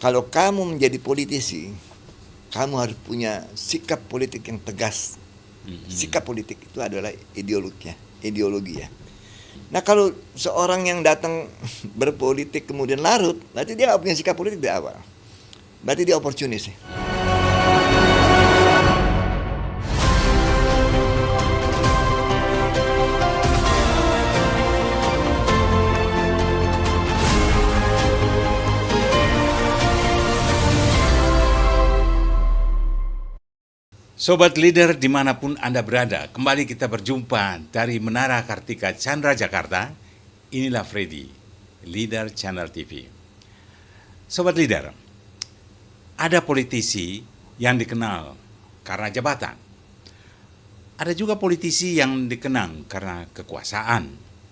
Kalau kamu menjadi politisi, kamu harus punya sikap politik yang tegas. Sikap politik itu adalah ideologi ya. Nah kalau seorang yang datang berpolitik kemudian larut, berarti dia nggak punya sikap politik dari awal. Berarti dia oportunis. Sobat Leader dimanapun Anda berada, kembali kita berjumpa dari Menara Kartika Chandra Jakarta. Inilah Freddy, Leader Channel TV. Sobat Leader, ada politisi yang dikenal karena jabatan. Ada juga politisi yang dikenang karena kekuasaan.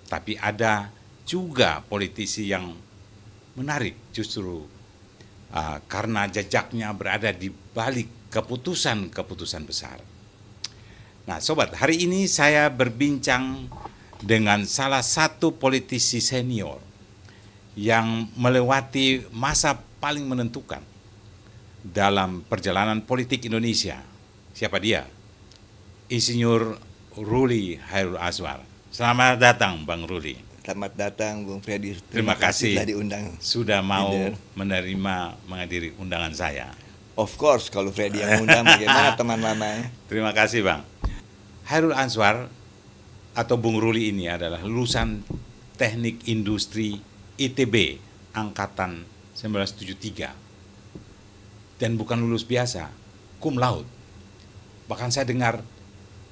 Tapi ada juga politisi yang menarik justru karena jejaknya berada di balik keputusan-keputusan besar. Nah, sobat, hari ini saya berbincang dengan salah satu politisi senior yang melewati masa paling menentukan dalam perjalanan politik Indonesia. Siapa dia? Insinyur Ruli Hairul Anzwar. Selamat datang, Bang Ruli. Selamat datang, Bung Freddy. Terima kasih sudah diundang. Sudah mau Leader. menghadiri undangan saya. Of course, kalau Freddy yang undang, bagaimana teman lamanya? Terima kasih, Bang. Hairul Anzwar atau Bung Ruli ini adalah lulusan Teknik Industri ITB angkatan 1973. Dan bukan lulus biasa, cum laude. Bahkan saya dengar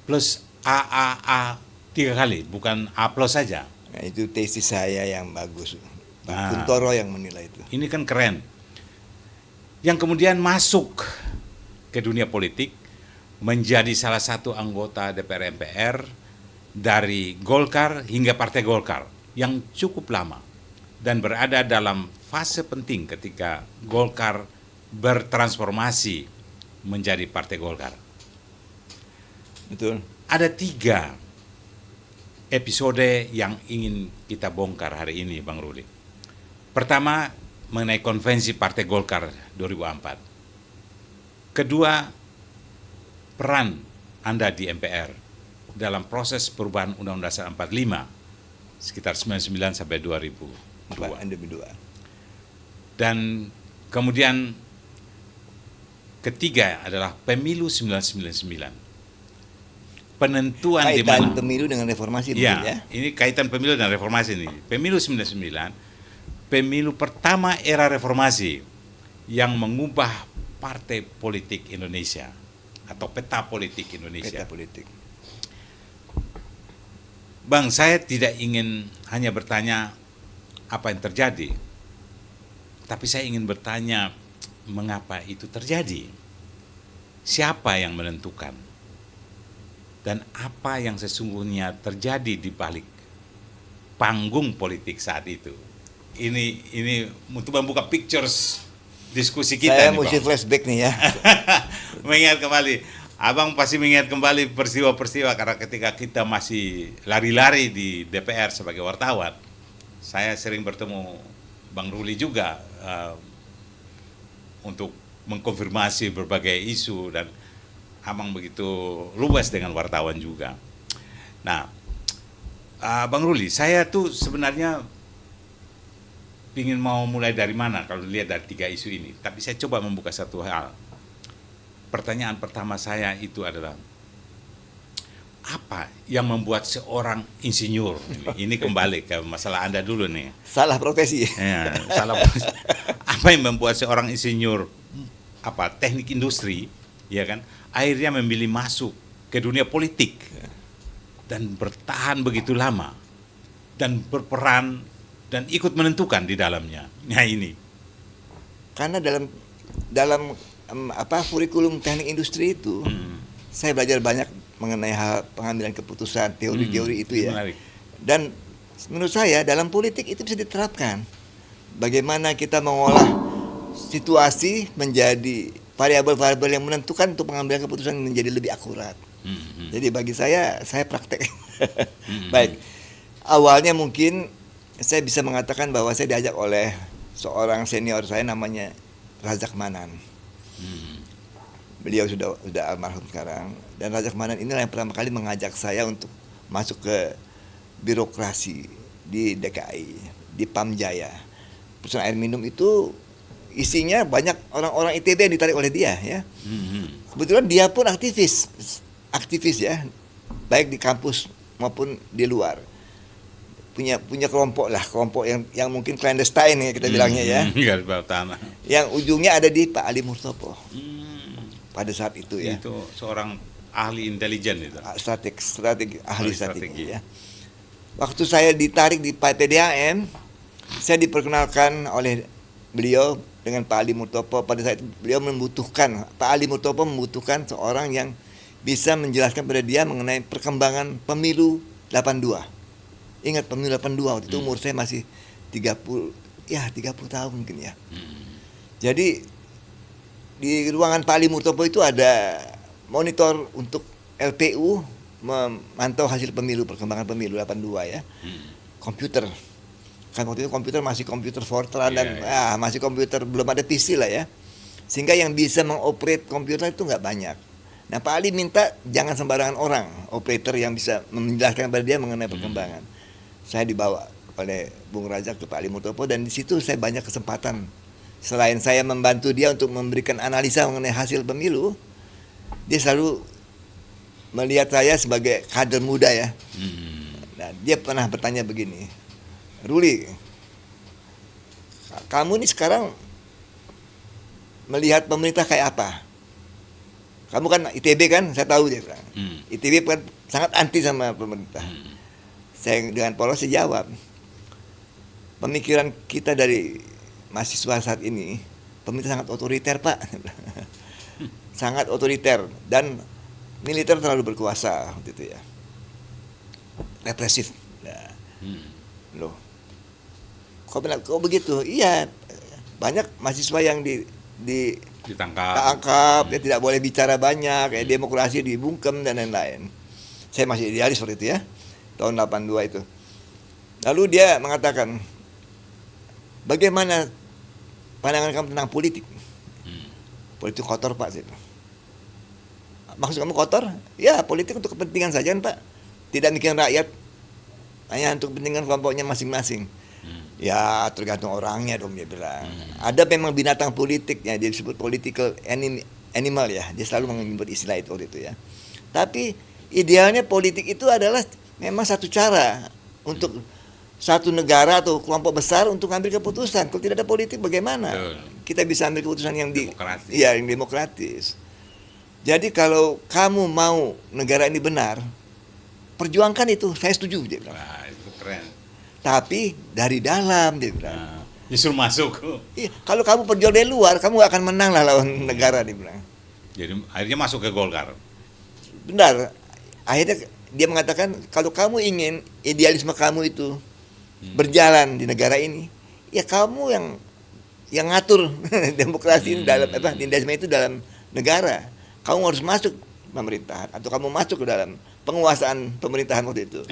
plus AAA 3 kali, bukan A plus saja. Nah, itu tesis saya yang bagus. Pak Kuntoro yang menilai itu. Ini kan keren. Yang kemudian masuk ke dunia politik, menjadi salah satu anggota DPR MPR dari Golkar hingga Partai Golkar yang cukup lama dan berada dalam fase penting ketika Golkar bertransformasi menjadi Partai Golkar. Betul. Ada 3 episode yang ingin kita bongkar hari ini, Bang Ruli. Pertama, mengenai konvensi Partai Golkar 2004. Kedua, peran Anda di MPR dalam proses perubahan Undang-Undang Dasar 45 sekitar 99 sampai 2002. Dan kemudian ketiga adalah Pemilu 1999. Penentuan di mana pemilu dengan reformasi ya, ya. Ini kaitan pemilu dan reformasi ini. Pemilu 99, pemilu pertama era reformasi yang mengubah partai politik Indonesia atau peta politik Indonesia. Peta politik. Bang, saya tidak ingin hanya bertanya apa yang terjadi, tapi saya ingin bertanya mengapa itu terjadi. Siapa yang menentukan? Dan apa yang sesungguhnya terjadi di balik panggung politik saat itu? Ini untuk membuka pictures diskusi kita. Saya nih, mesti Bang. flashback nih ya. Mengingat kembali, Abang pasti mengingat kembali peristiwa-peristiwa karena ketika kita masih lari-lari di DPR sebagai wartawan, saya sering bertemu Bang Ruli juga untuk mengkonfirmasi berbagai isu dan Abang begitu luas dengan wartawan juga. Nah, Bang Ruli, saya tuh sebenarnya ingin mau mulai dari mana kalau lihat dari 3 isu ini. Tapi saya coba membuka satu hal. Pertanyaan pertama saya itu adalah, apa yang membuat seorang insinyur, ini kembali ke masalah Anda dulu nih. Salah profesi. Ya, salah profesi. Apa yang membuat seorang insinyur teknik industri, ya kan, akhirnya memilih masuk ke dunia politik dan bertahan begitu lama dan berperan dan ikut menentukan di dalamnya. Nah ini. Karena dalam kurikulum teknik industri itu, saya belajar banyak mengenai hal pengambilan keputusan, teori-teori itu ya. Menarik. Dan menurut saya dalam politik itu bisa diterapkan. Bagaimana kita mengolah situasi menjadi variabel-variabel yang menentukan untuk pengambilan keputusan menjadi lebih akurat. Jadi bagi saya praktek. Baik, awalnya mungkin saya bisa mengatakan bahwa saya diajak oleh seorang senior saya namanya Rajak Manan. Hmm. Beliau sudah almarhum sekarang, dan Rajak Manan inilah yang pertama kali mengajak saya untuk masuk ke birokrasi di DKI, di Pamjaya. Perusahaan air minum itu isinya banyak orang-orang ITB yang ditarik oleh dia ya. Kebetulan dia pun aktivis ya, baik di kampus maupun di luar. Punya kelompok yang mungkin clandestine ya kita bilangnya ya. Garis bawah tanah. Yang ujungnya ada di Pak Ali Murtopo. Pada saat itu ya. Itu seorang ahli intelijen itu. Strategi ahli strategi ya. Waktu saya ditarik di PDAM, saya diperkenalkan oleh beliau dengan Pak Ali Murtopo. Pada saat itu Pak Ali Murtopo membutuhkan seorang yang bisa menjelaskan pada dia mengenai perkembangan pemilu 82. Ingat pemilu 82 waktu itu umur saya masih 30 tahun mungkin ya. Jadi di ruangan Pak Ali Murtopo itu ada monitor untuk LPU memantau hasil pemilu, perkembangan pemilu 82 ya. Komputer. Kan waktu itu komputer masih komputer Fortran dan masih komputer, belum ada PC lah ya. Sehingga yang bisa mengoperate komputer itu nggak banyak. Nah, Pak Ali minta jangan sembarangan orang operator yang bisa menjelaskan kepada dia mengenai perkembangan. Saya dibawa oleh Bung Rajak ke Pak Ali Murtopo, dan di situ saya banyak kesempatan. Selain saya membantu dia untuk memberikan analisa mengenai hasil pemilu, dia selalu melihat saya sebagai kader muda ya. Nah, dia pernah bertanya begini, Ruli, kamu ini sekarang melihat pemerintah kayak apa? Kamu kan ITB kan, saya tahu dia bilang. ITB kan sangat anti sama pemerintah. Saya dengan polos jawab, pemikiran kita dari mahasiswa saat ini, pemerintah sangat otoriter Pak. Sangat otoriter, dan militer terlalu berkuasa waktu itu ya. Represif. Nah, loh, kok begitu? Iya, banyak mahasiswa yang ditangkap, ya tidak boleh bicara banyak, ya, demokrasi dibungkem dan lain-lain. Saya masih idealis seperti itu ya, tahun 82 itu. Lalu dia mengatakan, bagaimana pandangan kamu tentang politik? Politik kotor Pak. Maksud kamu kotor? Ya, politik untuk kepentingan saja kan Pak. Tidak mikirin rakyat, hanya untuk kepentingan kelompoknya masing-masing. Ya, tergantung orangnya dong, dia bilang. Ada memang binatang politik ya, dia disebut political animal ya. Dia selalu menyebut istilah itu waktu itu ya. Tapi idealnya politik itu adalah memang satu cara untuk satu negara atau kelompok besar untuk ambil keputusan. Kalau tidak ada politik bagaimana? Kita bisa ambil keputusan yang yang demokratis. Jadi kalau kamu mau negara ini benar, perjuangkan itu. Saya setuju, dia bilang. Wah, itu keren. Tapi dari dalam, dia bilang. Justru masuk. Iya, kalau kamu perjuang dari luar, kamu akan menang lah lawan negara, dia bilang. Jadi akhirnya masuk ke Golkar. Benar. Akhirnya dia mengatakan, kalau kamu ingin idealisme kamu itu berjalan di negara ini, ya kamu yang ngatur demokrasi dalam idealisme itu dalam negara. Kamu harus masuk pemerintahan atau kamu masuk ke dalam penguasaan pemerintahan waktu itu.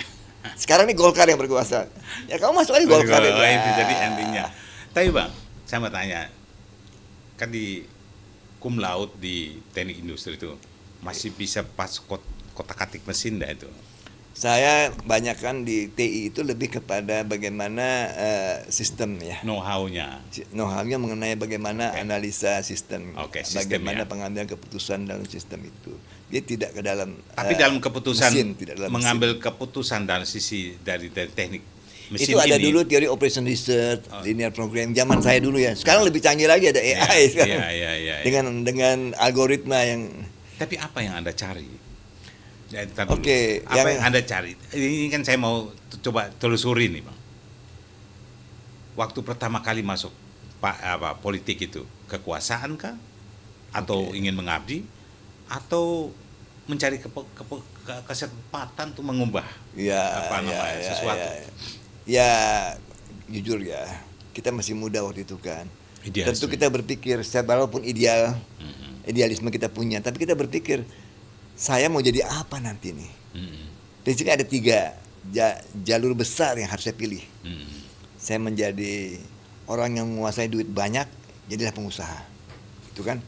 Sekarang ini Golkar yang berkuasa. Ya kamu masuk aja Golkar. Itu jadi endingnya. Tapi Bang, saya mau tanya, kan di cum laude di teknik industri itu masih bisa pas kotak-katik mesin dah itu? Saya banyakkan di TI itu lebih kepada bagaimana sistem ya. Know-how-nya Mengenai bagaimana analisa sistem, bagaimana pengambilan keputusan dalam sistem itu. Dia tidak ke dalam. Tapi dalam keputusan mesin, tidak dalam mengambil mesin. Keputusan dari sisi dari teknik mesin itu ada ini. dulu teori operation research, linear program zaman saya dulu ya. Sekarang lebih canggih lagi, ada AI sekarang. Dengan algoritma yang. Tapi apa yang Anda cari? Oke, apa yang Anda cari? Ini kan saya mau coba telusuri nih, Bang. Waktu pertama kali masuk politik itu, kekuasaan kah? Atau ingin mengabdi? Atau mencari kesempatan untuk mengubah sesuatu? Ya, jujur ya, kita masih muda waktu itu kan. Tentu kita berpikir, walaupun idealisme kita punya, tapi kita berpikir, saya mau jadi apa nanti nih? Di sini ada 3 jalur besar yang harus saya pilih. Saya menjadi orang yang menguasai duit banyak, jadilah pengusaha. gitu kan.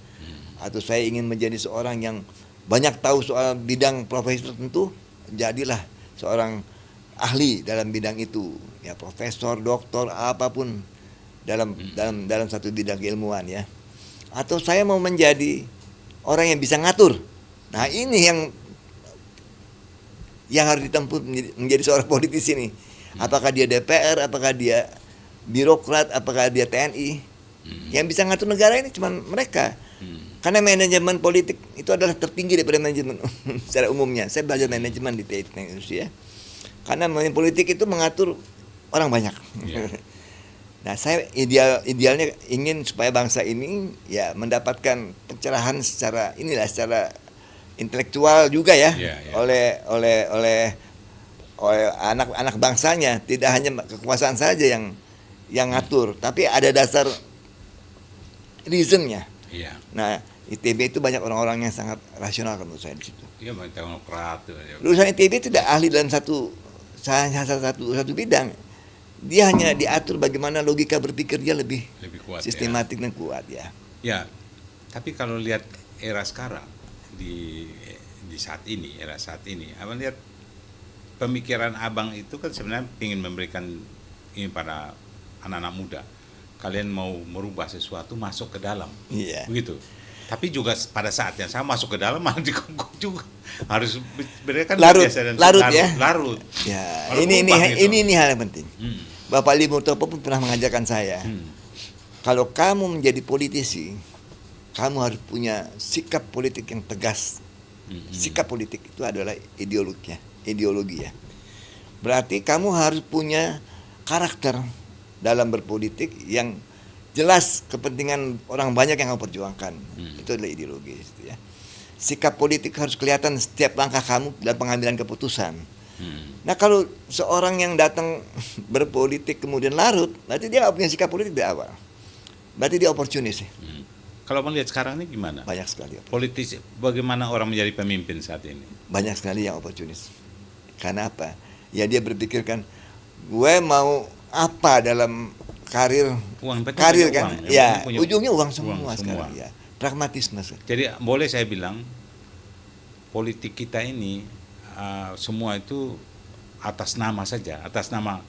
Atau saya ingin menjadi seorang yang banyak tahu soal bidang profesi tertentu, jadilah seorang ahli dalam bidang itu, ya profesor, doktor, apapun dalam satu bidang keilmuan ya. Atau saya mau menjadi orang yang bisa ngatur. Nah, ini yang harus ditempuh menjadi seorang politisi nih. Apakah dia DPR, apakah dia birokrat, apakah dia TNI. Yang bisa ngatur negara ini cuma mereka. Karena manajemen politik itu adalah tertinggi daripada manajemen secara umumnya. Saya belajar manajemen di Teknik Indonesia. Karena manajemen politik itu mengatur orang banyak. Yeah. Nah, saya idealnya ingin supaya bangsa ini ya mendapatkan pencerahan secara intelektual juga ya, oleh anak-anak bangsanya. Tidak hanya kekuasaan saja yang ngatur, tapi ada dasar reasonnya. Yeah. Nah, ITB itu banyak orang-orang yang sangat rasional menurut saya di situ. Iya, banyak teknokrat. Lulusan ITB tidak ahli dalam satu bidang. Dia hanya diatur bagaimana logika berpikir dia lebih kuat, sistematik dan kuat ya. Ya, tapi kalau lihat era sekarang di era saat ini, abang lihat pemikiran abang itu kan sebenarnya ingin memberikan ini pada anak-anak muda. Kalian mau merubah sesuatu, masuk ke dalam, begitu. Tapi juga pada saat yang sama masuk ke dalam malah dikongkong juga. Harus kan larut ya. Larut. Ya, ini hal yang penting. Bapak Ali Murtopo pun pernah mengajarkan saya. Kalau kamu menjadi politisi, kamu harus punya sikap politik yang tegas. Sikap politik itu adalah ideologi ya. Berarti kamu harus punya karakter dalam berpolitik yang jelas kepentingan orang banyak yang kamu perjuangkan. Itu adalah ideologi ya. Sikap politik harus kelihatan setiap langkah kamu dalam pengambilan keputusan. Nah, kalau seorang yang datang berpolitik kemudian larut, berarti dia nggak punya sikap politik dari awal. Berarti dia oportunis ya. Kalau melihat sekarang ini gimana? Banyak sekali politisi, bagaimana orang menjadi pemimpin saat ini? Banyak sekali yang oportunis. Karena apa? Ya dia berpikir kan, gue mau apa dalam karir kan uang, ya ujungnya uang semua sekarang ya, pragmatisme. Jadi boleh saya bilang politik kita ini semua itu atas nama saja, atas nama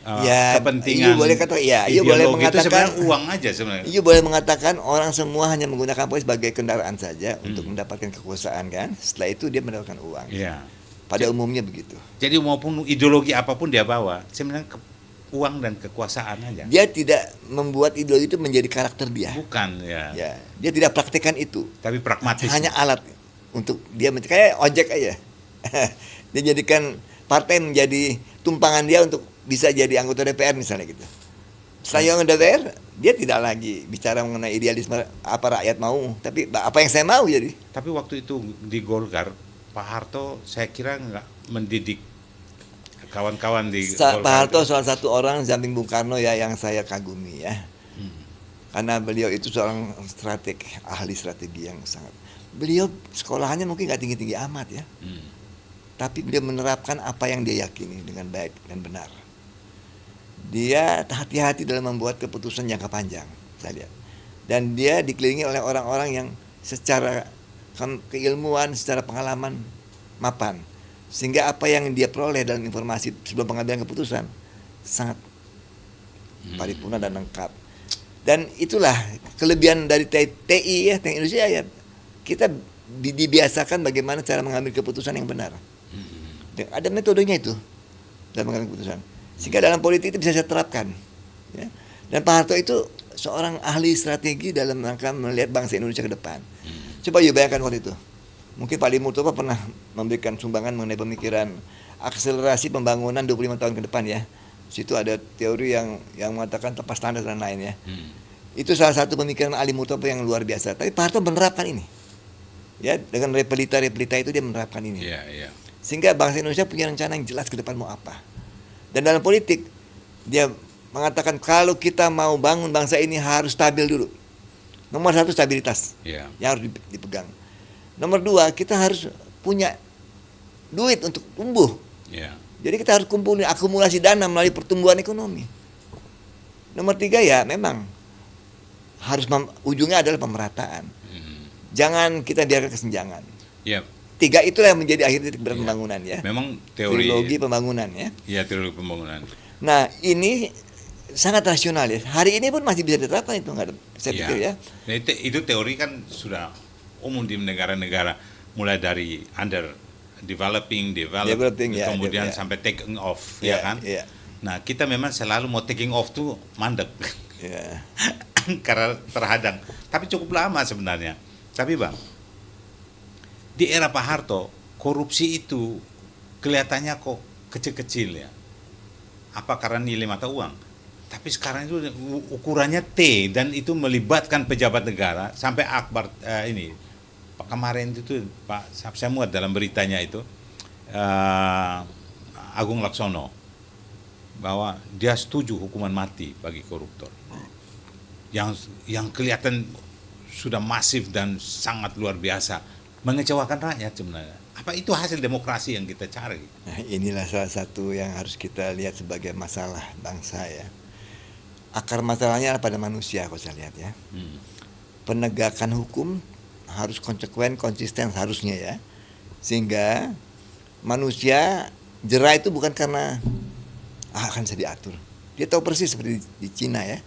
kepentingan. Boleh kata boleh mengatakan itu uang aja sebenarnya. Iya boleh mengatakan orang semua hanya menggunakan politik sebagai kendaraan saja untuk mendapatkan kekuasaan kan. Setelah itu dia mendapatkan uang. Pada umumnya begitu. Jadi maupun ideologi apapun dia bawa, sebenarnya uang dan kekuasaan aja. Dia tidak membuat ideologi itu menjadi karakter dia. Bukan ya. Dia tidak praktekkan itu. Tapi pragmatis. Hanya alat untuk dia kayak ojek aja. Dia jadikan partai menjadi tumpangan dia untuk bisa jadi anggota DPR misalnya gitu. Setelah anggota DPR, dia tidak lagi bicara mengenai idealisme apa rakyat mau, tapi apa yang saya mau jadi. Tapi waktu itu di Golkar, Pak Harto saya kira nggak mendidik kawan-kawan di Golkar. Pak Harto salah satu orang samping Bung Karno ya yang saya kagumi ya. Karena beliau itu seorang ahli strategi yang sangat. Beliau sekolahannya mungkin nggak tinggi-tinggi amat ya. Tapi beliau menerapkan apa yang dia yakini dengan baik dan benar. Dia hati-hati dalam membuat keputusan jangka panjang, saya lihat. Dan dia dikelilingi oleh orang-orang yang secara keilmuan, secara pengalaman mapan. Sehingga apa yang dia peroleh dalam informasi sebelum pengambilan keputusan sangat paripurna dan lengkap. Dan itulah kelebihan dari TI ya, Teknik Indonesia ya. Kita dibiasakan bagaimana cara mengambil keputusan yang benar. Dan ada metodenya itu dalam mengambil keputusan. Sehingga dalam politik itu bisa saya terapkan. Ya. Dan Pak Harto itu seorang ahli strategi dalam rangka melihat bangsa Indonesia ke depan. Coba bayangkan waktu itu. Mungkin Pak Ali Murtopo pernah memberikan sumbangan mengenai pemikiran akselerasi pembangunan 25 tahun ke depan ya. Situ ada teori yang mengatakan lepas standar dan lain ya. Itu salah satu pemikiran Ali Murtopo yang luar biasa. Tapi Pak Harto menerapkan ini. Ya, dengan repelita itu dia menerapkan ini. Sehingga bangsa Indonesia punya rencana yang jelas ke depan mau apa. Dan dalam politik dia mengatakan kalau kita mau bangun bangsa ini harus stabil dulu. Nomor satu stabilitas yang harus dipegang. Nomor dua kita harus punya duit untuk tumbuh. Jadi kita harus kumpulin akumulasi dana melalui pertumbuhan ekonomi. Nomor tiga ya memang ujungnya adalah pemerataan. Jangan kita biarkan kesenjangan. Ya, 3 itulah yang menjadi akhir titik berat Iya. pembangunan ya. memang teori Trilogi pembangunan ya. ya teori pembangunan. Nah, ini sangat rasional ya. Hari ini pun masih bisa diterapkan itu, nggak ada, saya Ya. pikir ya. Nah, itu teori kan sudah umum di negara-negara, mulai dari developing, ya, kemudian ya. sampai taking off, Iya, ya kan? iya. Nah, kita memang selalu mau taking off tuh mandek Ya. karena terhadang. Tapi cukup lama sebenarnya. Tapi Bang, di era Pak Harto, korupsi itu kelihatannya kok kecil-kecil ya. Apa karena nilai mata uang? Tapi sekarang itu ukurannya T, dan itu melibatkan pejabat negara sampai Akbar ini Pak kemarin itu Pak, saya muat dalam beritanya itu Agung Laksono bahwa dia setuju hukuman mati bagi koruptor. Yang kelihatan sudah masif dan sangat luar biasa, mengecewakan rakyat sebenarnya. Apa itu hasil demokrasi yang kita cari? Nah, inilah salah satu yang harus kita lihat sebagai masalah bangsa ya. Akar masalahnya adalah pada manusia, kalau saya lihat ya. Penegakan hukum harus konsekuen, konsisten harusnya ya. Sehingga manusia jerah itu bukan karena akan bisa diatur. Dia tahu persis seperti di Cina ya.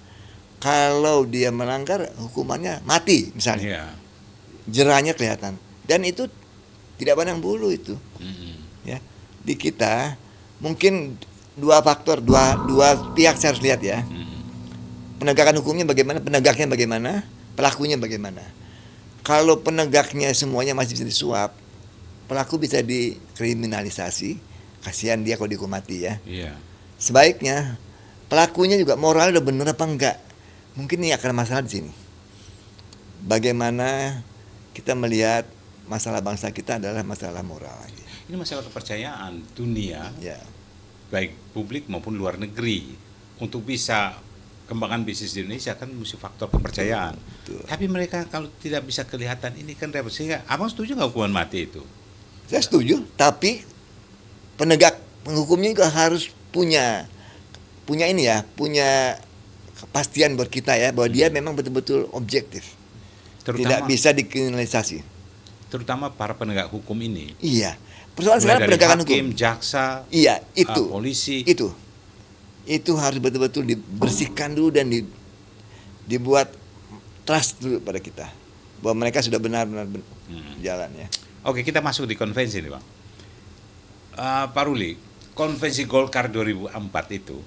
Kalau dia melanggar, hukumannya mati misalnya. Iya. Jerahnya kelihatan. Dan itu tidak pandang bulu itu. Ya. Di kita mungkin 2 faktor, dua pihak saya harus lihat ya. Penegakan hukumnya bagaimana, penegaknya bagaimana, pelakunya bagaimana. Kalau penegaknya semuanya masih bisa disuap, pelaku bisa dikriminalisasi, kasihan dia kalau dihukum mati ya. Iya. Sebaiknya pelakunya juga moralnya udah benar apa enggak. Mungkin ini akan masalah di sini. Bagaimana kita melihat masalah bangsa kita adalah masalah moral. Ini masalah kepercayaan dunia, Ya. baik publik maupun luar negeri. Untuk bisa kembangkan bisnis di Indonesia kan mesti faktor kepercayaan. Betul. Tapi mereka kalau tidak bisa kelihatan, ini kan repot. Sehingga abang setuju nggak hukuman mati itu? Saya setuju, tapi penegak penghukumnya juga harus punya ini ya, punya kepastian buat kita ya, bahwa dia memang betul-betul objektif. Tidak bisa dikriminalisasi. Terutama para penegak hukum ini. Iya. Persoalan Mulai sekarang dari penegakan hakim, hukum. jaksa, Iya, itu. polisi. Itu harus betul-betul dibersihkan dulu dan dibuat trust dulu pada kita, bahwa mereka sudah benar-benar jalan ya. Oke, kita masuk di konvensi nih Bang. Pak Ruli, konvensi Golkar 2004 itu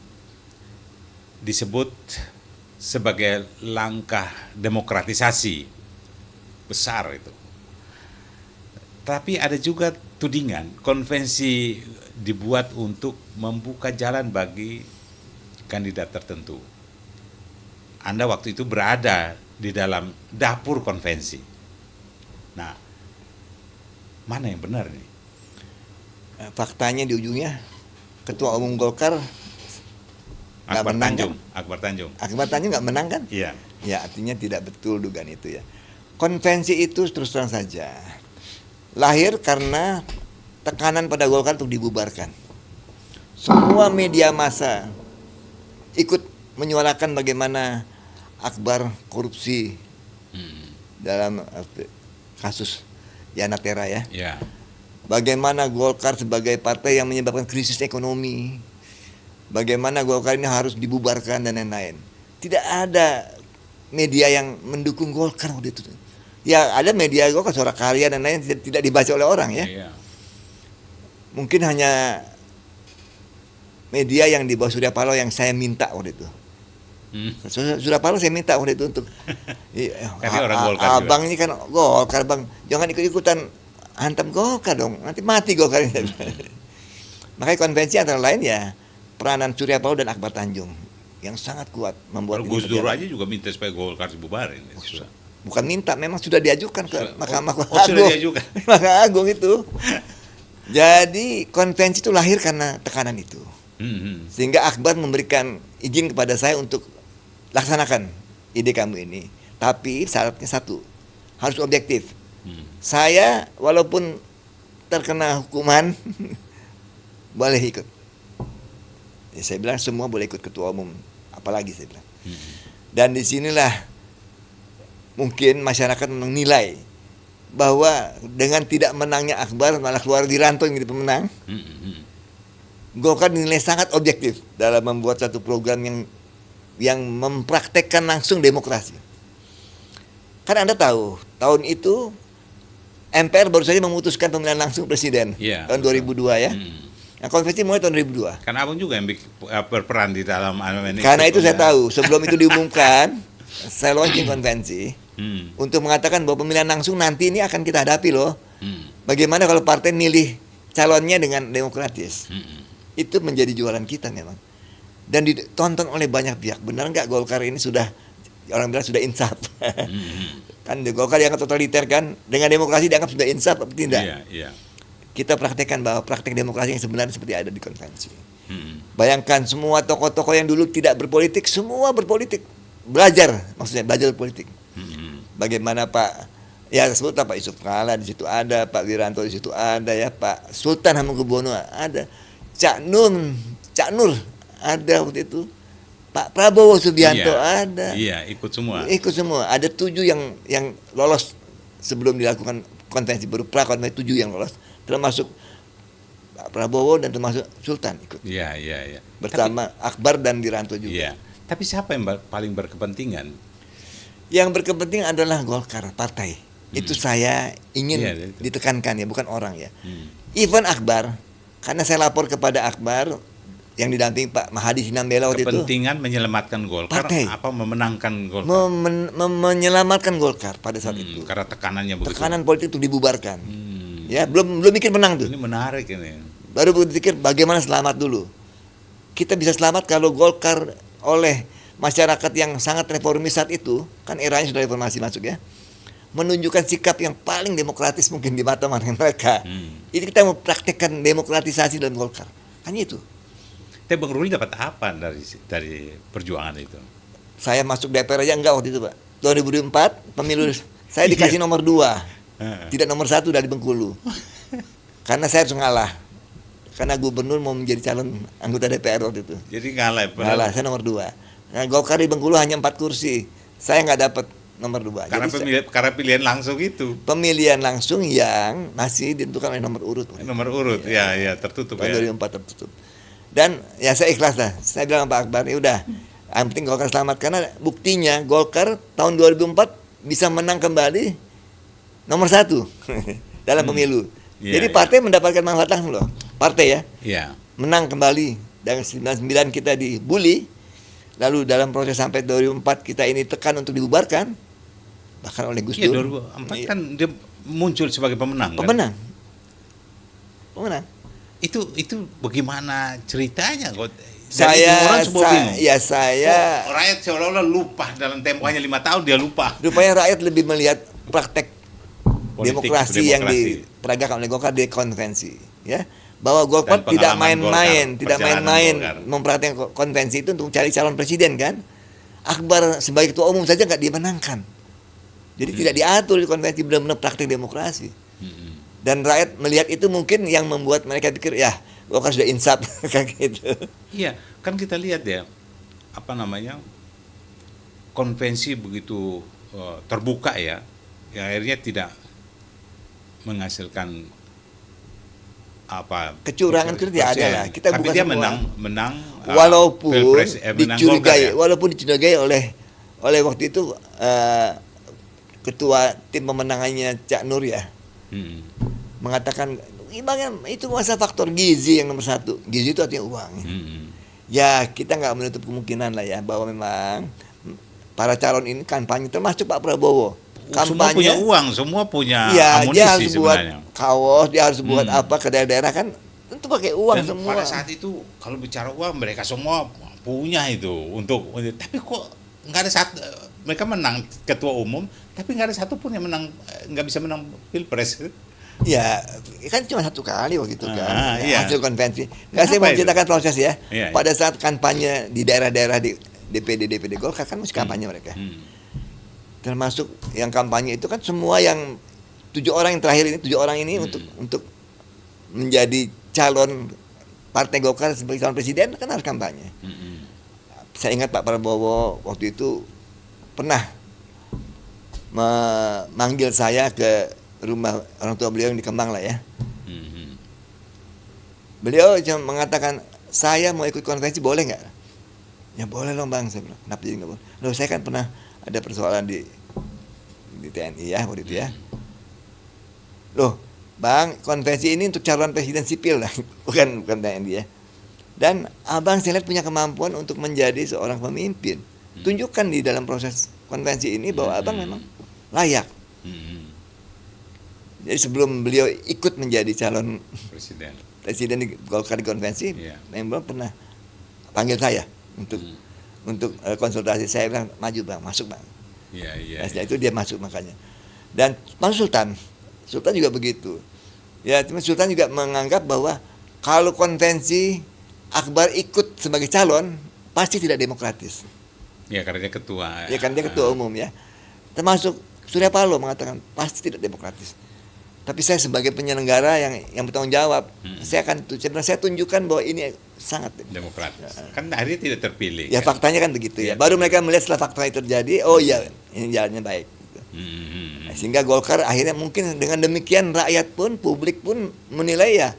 disebut sebagai langkah demokratisasi besar itu. Tapi ada juga tudingan konvensi dibuat untuk membuka jalan bagi kandidat tertentu. Anda waktu itu berada di dalam dapur konvensi. Nah, mana yang benar nih? Faktanya di ujungnya Ketua Umum Golkar nggak Akbar menang Tanjung, kan? Akbar Tanjung. nggak menang kan? Iya. Ya, artinya tidak betul dugaan itu ya. Konvensi itu terus terang saja lahir karena tekanan pada Golkar untuk dibubarkan. Semua media massa ikut menyuarakan bagaimana Akbar korupsi dalam kasus Yana Tera ya. Ya. Bagaimana Golkar sebagai partai yang menyebabkan krisis ekonomi. Bagaimana Golkar ini harus dibubarkan dan lain-lain. Tidak ada media yang mendukung Golkar waktu itu. Ya ada media Golkar, Suara Karya dan lain tidak dibaca oleh orang ya. Iya. Mungkin hanya media yang di bawah Surya Paloh yang saya minta waktu itu. Surya Paloh saya minta waktu itu untuk Tapi orang Golkar juga. abang ini kan Golkar bang, jangan ikut-ikutan hantam Golkar dong, nanti mati Golkar ini. Makanya konvensi antara lain ya peranan Surya Paloh dan Akbar Tanjung yang sangat kuat membuat Gus ini Dur berjalan. aja juga minta supaya Golkar dibubarin. Bukan minta, memang sudah diajukan ke Mahkamah sudah Agung. diajukan. Mahkamah Agung itu. Jadi konvensi itu lahir karena tekanan itu. Sehingga Akbar memberikan izin kepada saya untuk laksanakan ide kamu ini. Tapi syaratnya satu, harus objektif. Saya walaupun terkena hukuman boleh ikut. Ya, saya bilang semua boleh ikut ketua umum, apalagi saya bilang. Dan disinilah mungkin masyarakat menilai bahwa dengan tidak menangnya Akbar malah keluar Wiranto yang jadi pemenang. Golkar dinilai sangat objektif dalam membuat satu program yang mempraktekkan langsung demokrasi. Kan Anda tahu, tahun itu MPR baru saja memutuskan pemilihan langsung presiden tahun 2002 ya. Nah, konvensi mulai tahun 2002. Kan abang juga yang berperan di dalam ini. Karena itu saya tahu, sebelum itu diumumkan, saya launching konvensi untuk mengatakan bahwa pemilihan langsung nanti ini akan kita hadapi loh. Bagaimana kalau partai milih calonnya dengan demokratis? Itu menjadi jualan kita memang. Dan ditonton oleh banyak pihak. Benar nggak Golkar ini sudah, orang bilang sudah insaf. Kan Golkar dianggap totaliter kan, dengan demokrasi dianggap sudah insaf atau tidak? Iya. Kita praktekkan bahwa praktek demokrasi yang sebenarnya seperti ada di konvensi. Bayangkan semua tokoh-tokoh yang dulu tidak berpolitik, semua berpolitik. Belajar, maksudnya belajar politik. Bagaimana Pak, ya sebut Pak Yusuf Kala di situ ada, Pak Wiranto di situ ada, ya Pak Sultan Hamengkubuwono ada, Cak Nur ada waktu itu, Pak Prabowo Subianto ada. Iya, ikut semua. Ikut semua. Ada 7 yang lolos sebelum dilakukan konvensi, baru pra-konvensi 7 yang lolos, termasuk Pak Prabowo dan termasuk Sultan ikut. Iya. Bersama Akbar dan Wiranto juga. Iya. Tapi siapa yang paling berkepentingan? Yang berkepentingan adalah Golkar, partai. Itu saya ingin ditekankan ya, bukan orang ya. Even Akbar, karena saya lapor kepada Akbar yang didampingi Pak Mahadi Sinambela waktu itu. Kepentingan menyelamatkan Golkar partai. apa memenangkan Golkar? Menyelamatkan Golkar pada saat itu. Karena tekanannya begitu. Tekanan politik itu dibubarkan. Ya, belum mikir menang tuh. Ini menarik ini. Baru berpikir bagaimana selamat dulu. Kita bisa selamat kalau Golkar oleh masyarakat yang sangat reformis saat itu, kan eranya sudah reformasi masuk ya, menunjukkan sikap yang paling demokratis mungkin di mata mereka. Ini kita mau praktekkan demokratisasi dalam Golkar. Hanya itu. Tapi Bang Ruli dapat apa dari perjuangan itu? Saya masuk DPR aja enggak waktu itu, Pak. 2004 pemilu saya dikasih nomor 2. Tidak nomor 1 dari Bengkulu. Karena saya harus ngalah. Karena gubernur mau menjadi calon anggota DPR waktu itu. Jadi ngalah. Ngalah, saya nomor 2. Nah, Golkar di Bengkulu hanya 4 kursi. Saya nggak dapat nomor 2. Karena pilihan langsung itu. Pemilihan langsung yang masih ditentukan oleh nomor urut. Nomor urut, ya tertutup ya. 2004 tertutup. Dan ya saya ikhlas lah. Saya bilang Pak Akbar, ya udah, yang penting Golkar selamat. Karena buktinya Golkar tahun 2004 bisa menang kembali nomor 1 dalam pemilu. Jadi partai mendapatkan manfaat langsung loh. Partai ya. Menang kembali. Dan 99 kita dibully. Lalu dalam proses sampai 2004 kita ini tekan untuk dibubarkan. Bahkan oleh Gus Dur. 2004 kan dia muncul sebagai pemenang. Pemenang. Itu bagaimana ceritanya kok? Saya rakyat seolah-olah lupa dalam tempohnya 5 tahun dia lupa. Rupanya rakyat lebih melihat praktek demokrasi yang diperagakan oleh Golkar di konvensi, ya. Bahwa Golkar tidak main-main mempraktekkan konvensi itu untuk cari calon presiden kan. Akbar sebagai ketua umum saja nggak dimenangkan. Jadi tidak diatur di konvensi, benar-benar praktek demokrasi. Dan rakyat melihat itu mungkin yang membuat mereka pikir ya Golkar sudah insaf kayak gitu. Iya, kan kita lihat ya konvensi begitu terbuka ya akhirnya tidak menghasilkan kecurangan itu tidak ada lah. Kita tapi buka dia semua. menang walaupun dicurigai oleh waktu itu ketua tim pemenangannya Cak Nur ya. Mengatakan itu masa faktor gizi yang nomor 1. Gizi itu artinya uang. Ya kita nggak menutup kemungkinan lah ya bahwa memang para calon ini kampanye termasuk Pak Prabowo. Semua punya uang, semua punya amunisi dia harus sebenarnya. Buat kaos, dia harus buat apa ke daerah-daerah kan tentu pakai uang. Dan semua. Pada saat itu kalau bicara uang mereka semua punya itu tapi kok nggak ada satu mereka menang ketua umum tapi nggak ada satupun yang menang nggak bisa menang pilpres. Ya kan cuma 1 kali waktu itu kan hasil konvensi. Saya mau ceritakan proses ya. Pada saat kampanye di daerah-daerah di DPD Golkar kan masih kampanye mereka. Termasuk yang kampanye itu kan semua yang 7 orang yang terakhir ini 7 orang ini untuk menjadi calon partai Golkar sebagai calon presiden kan harus kampanye. Saya ingat Pak Prabowo waktu itu pernah memanggil saya ke rumah orang tua beliau yang di Kemang lah ya. Beliau cuma mengatakan, saya mau ikut konvensi boleh nggak? Ya boleh dong bang, saya bilang. Kenapa jadi nggak boleh? Loh saya kan pernah ada persoalan di TNI ya waktu itu ya. Loh bang, konvensi ini untuk calon presiden sipil lah, bukan TNI ya. Dan abang saya lihat punya kemampuan untuk menjadi seorang pemimpin. Tunjukkan di dalam proses konvensi ini bahwa abang memang layak. Jadi sebelum beliau ikut menjadi calon presiden di Golkar di konvensi, memang pernah panggil saya untuk konsultasi. Saya bilang maju bang, masuk bang. Nah, setelah itu dia masuk makanya. Dan Pak Sultan juga begitu. Ya, cuma Sultan juga menganggap bahwa kalau konvensi Akbar ikut sebagai calon pasti tidak demokratis. Ya karena dia ketua. Ya kan dia ketua umum ya. Termasuk Surya Paloh mengatakan pasti tidak demokratis. Tapi saya sebagai penyelenggara yang bertanggung jawab, saya tunjukkan bahwa ini sangat demokratis. Kan akhirnya tidak terpilih. Ya kan? Faktanya kan begitu ya. Baru mereka melihat setelah fakta itu terjadi, oh iya ini jalannya baik. Nah, sehingga Golkar akhirnya mungkin dengan demikian rakyat pun, publik pun menilai ya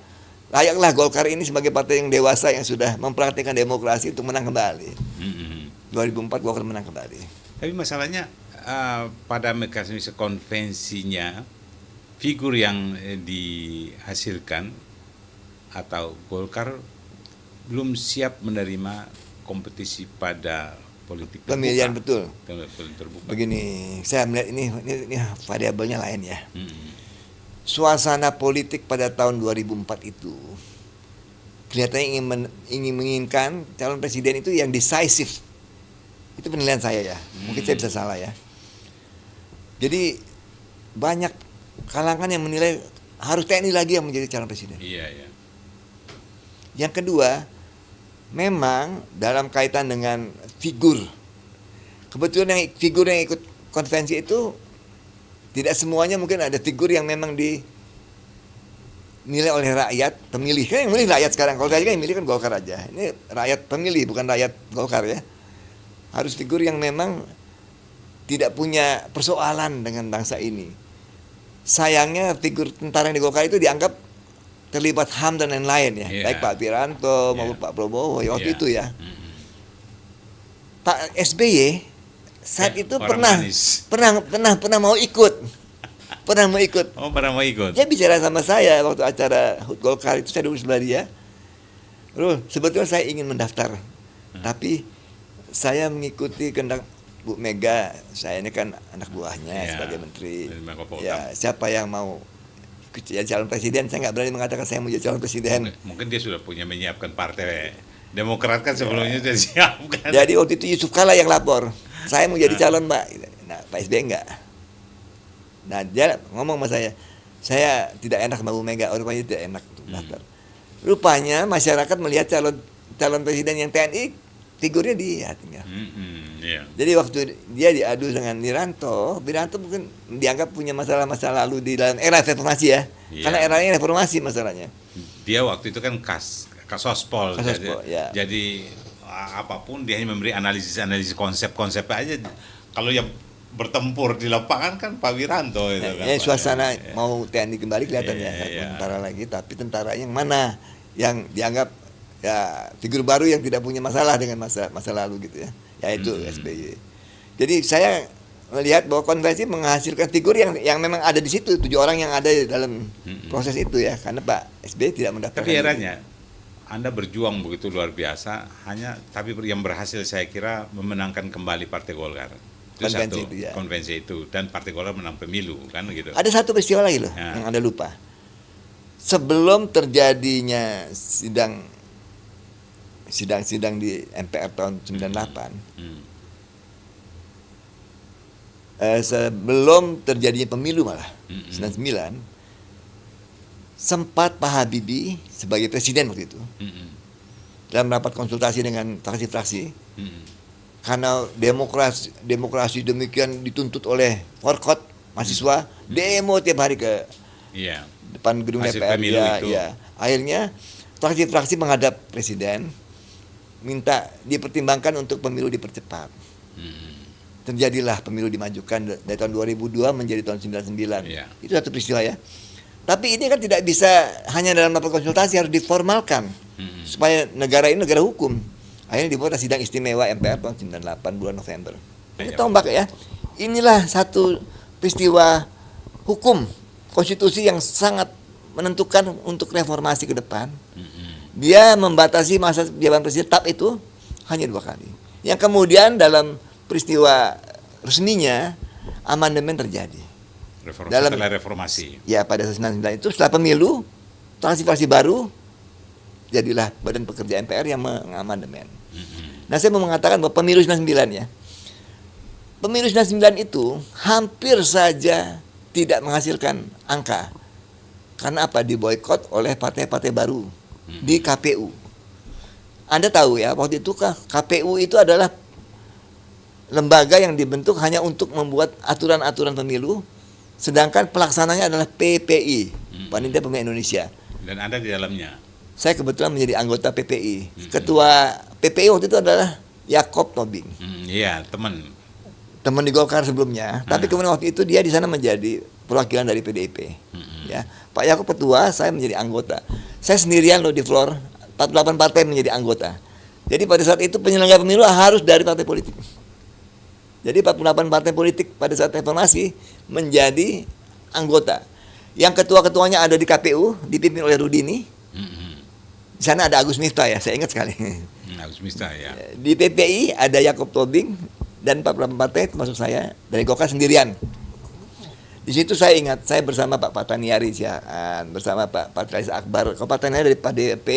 layaklah Golkar ini sebagai partai yang dewasa yang sudah mempraktikkan demokrasi untuk menang kembali. 2004 Golkar menang kembali. Tapi masalahnya pada mekanisme konvensinya figur yang dihasilkan atau Golkar belum siap menerima kompetisi pada politik terbuka. Pemilihan betul. Terbuka. Begini, saya melihat ini variabelnya lain ya. Suasana politik pada tahun 2004 itu kelihatannya menginginkan calon presiden itu yang decisive. Itu penilaian saya ya. Mungkin saya bisa salah ya. Jadi banyak kalangan yang menilai harus TNI lagi yang menjadi calon presiden. Iya. Yang kedua, memang dalam kaitan dengan figur, kebetulan figur yang ikut konvensi itu tidak semuanya mungkin ada figur yang memang dinilai oleh rakyat pemilih. Kan yang milih rakyat sekarang. Kalau tadi kan yang milih kan Golkar aja. Ini rakyat pemilih bukan rakyat Golkar ya. Harus figur yang memang tidak punya persoalan dengan bangsa ini. Sayangnya figur tentara yang di Golkar itu dianggap terlibat HAM dan lain-lain ya. Baik Pak Wiranto maupun Pak Prabowo waktu itu ya. Pak SBY saat itu pernah mau ikut. Pernah mau ikut. Oh, pernah mau ikut. Dia bicara sama saya waktu acara HUT Golkar itu, saya duduk sebelah dia. Rul, sebetulnya saya ingin mendaftar. Tapi saya mengikuti kehendak Bu Mega. Saya ini kan anak buahnya sebagai menteri. Ya, siapa yang mau jadi calon presiden, saya nggak berani mengatakan saya mau jadi calon presiden. Mungkin dia sudah punya menyiapkan partai Demokrat kan sebelumnya sudah siapkan. Jadi waktu itu Yusuf Kala yang lapor, saya mau jadi calon Mbak. Nah Pak SBY enggak. Nah dia ngomong sama saya tidak enak sama Bu Mega, rupanya tidak enak untuk daftar. Rupanya masyarakat melihat calon presiden yang TNI, figurnya dia tinggal. Jadi waktu dia diadu dengan Wiranto mungkin dianggap punya masalah-masalah lalu di dalam era reformasi ya. Karena eranya reformasi masalahnya. Dia waktu itu kan kasospol. Jadi apapun dia hanya memberi analisis konsep-konsep aja. Kalau yang bertempur di lapangan kan Pak Wiranto itu kan. Suasana mau TNI kembali kelihatan tentara lagi, tapi tentara yang mana yang dianggap ya figur baru yang tidak punya masalah dengan masa lalu gitu ya. Yaitu SBY. Jadi saya melihat bahwa konvensi menghasilkan figur yang memang ada di situ, 7 orang yang ada di dalam proses itu ya, karena Pak SBY tidak mendaftarkan. Tapi eranya Anda berjuang begitu luar biasa, tapi yang berhasil saya kira memenangkan kembali Partai Golkar. Konvensi itu dan Partai Golkar menang pemilu kan gitu. Ada satu peristiwa lagi loh yang Anda lupa. Sebelum terjadinya sidang di MPR tahun 98, sebelum terjadinya pemilu malah 99, sempat Pak Habibie sebagai presiden waktu itu dalam rapat konsultasi dengan fraksi-fraksi, karena demokrasi demikian dituntut oleh forkot mahasiswa, demo tiap hari ke depan gedung DPR ya. Akhirnya fraksi-fraksi menghadap presiden minta dipertimbangkan untuk pemilu dipercepat. terjadilah pemilu dimajukan dari tahun 2002 menjadi tahun 99. Iya. Itu satu peristiwa ya. Tapi ini kan tidak bisa hanya dalam rapat konsultasi, harus diformalkan supaya negara ini negara hukum. Akhirnya dibuat sidang istimewa MPR tahun 98 bulan November. Ini Iya. tombak ya. Inilah satu peristiwa hukum konstitusi yang sangat menentukan untuk reformasi ke depan. Dia membatasi masa jabatan presiden tetap itu hanya 2 kali. Yang kemudian dalam peristiwa resminya amandemen terjadi. Setelah reformasi. Ya pada 99 itu setelah pemilu transisi baru jadilah Badan Pekerja MPR yang mengamandemen. Nah saya mau mengatakan bahwa pemilu 99 ya. Pemilu 99 itu hampir saja tidak menghasilkan angka. Karena apa? Diboikot oleh partai-partai baru di KPU. Anda tahu ya, waktu itu KPU itu adalah lembaga yang dibentuk hanya untuk membuat aturan-aturan pemilu, sedangkan pelaksananya adalah PPI, Panitia Pemilihan Indonesia. Dan Anda di dalamnya. Saya kebetulan menjadi anggota PPI. Ketua PPI waktu itu adalah Yakob Tobing. Iya, teman Di Golkar sebelumnya. Tapi kemudian waktu itu dia di sana menjadi perwakilan dari PDIP. Ya, Pak Yakob ketua, saya menjadi anggota. Saya sendirian loh di floor, 48 partai menjadi anggota. Jadi pada saat itu penyelenggara pemilu harus dari partai politik. Jadi 48 partai politik pada saat reformasi menjadi anggota. Yang ketua-ketuanya ada di KPU, dipimpin oleh Rudini. Di sana ada Agus Miftah ya, saya ingat sekali. Agus Miftah ya. Di PPI ada Yakob Tobing dan 48 partai termasuk saya dari Golkar sendirian. Di situ saya ingat, saya bersama Pak Pataniari Siaan, bersama Pak Patrialis Akbar. Kalau Pataniari dari PDIP,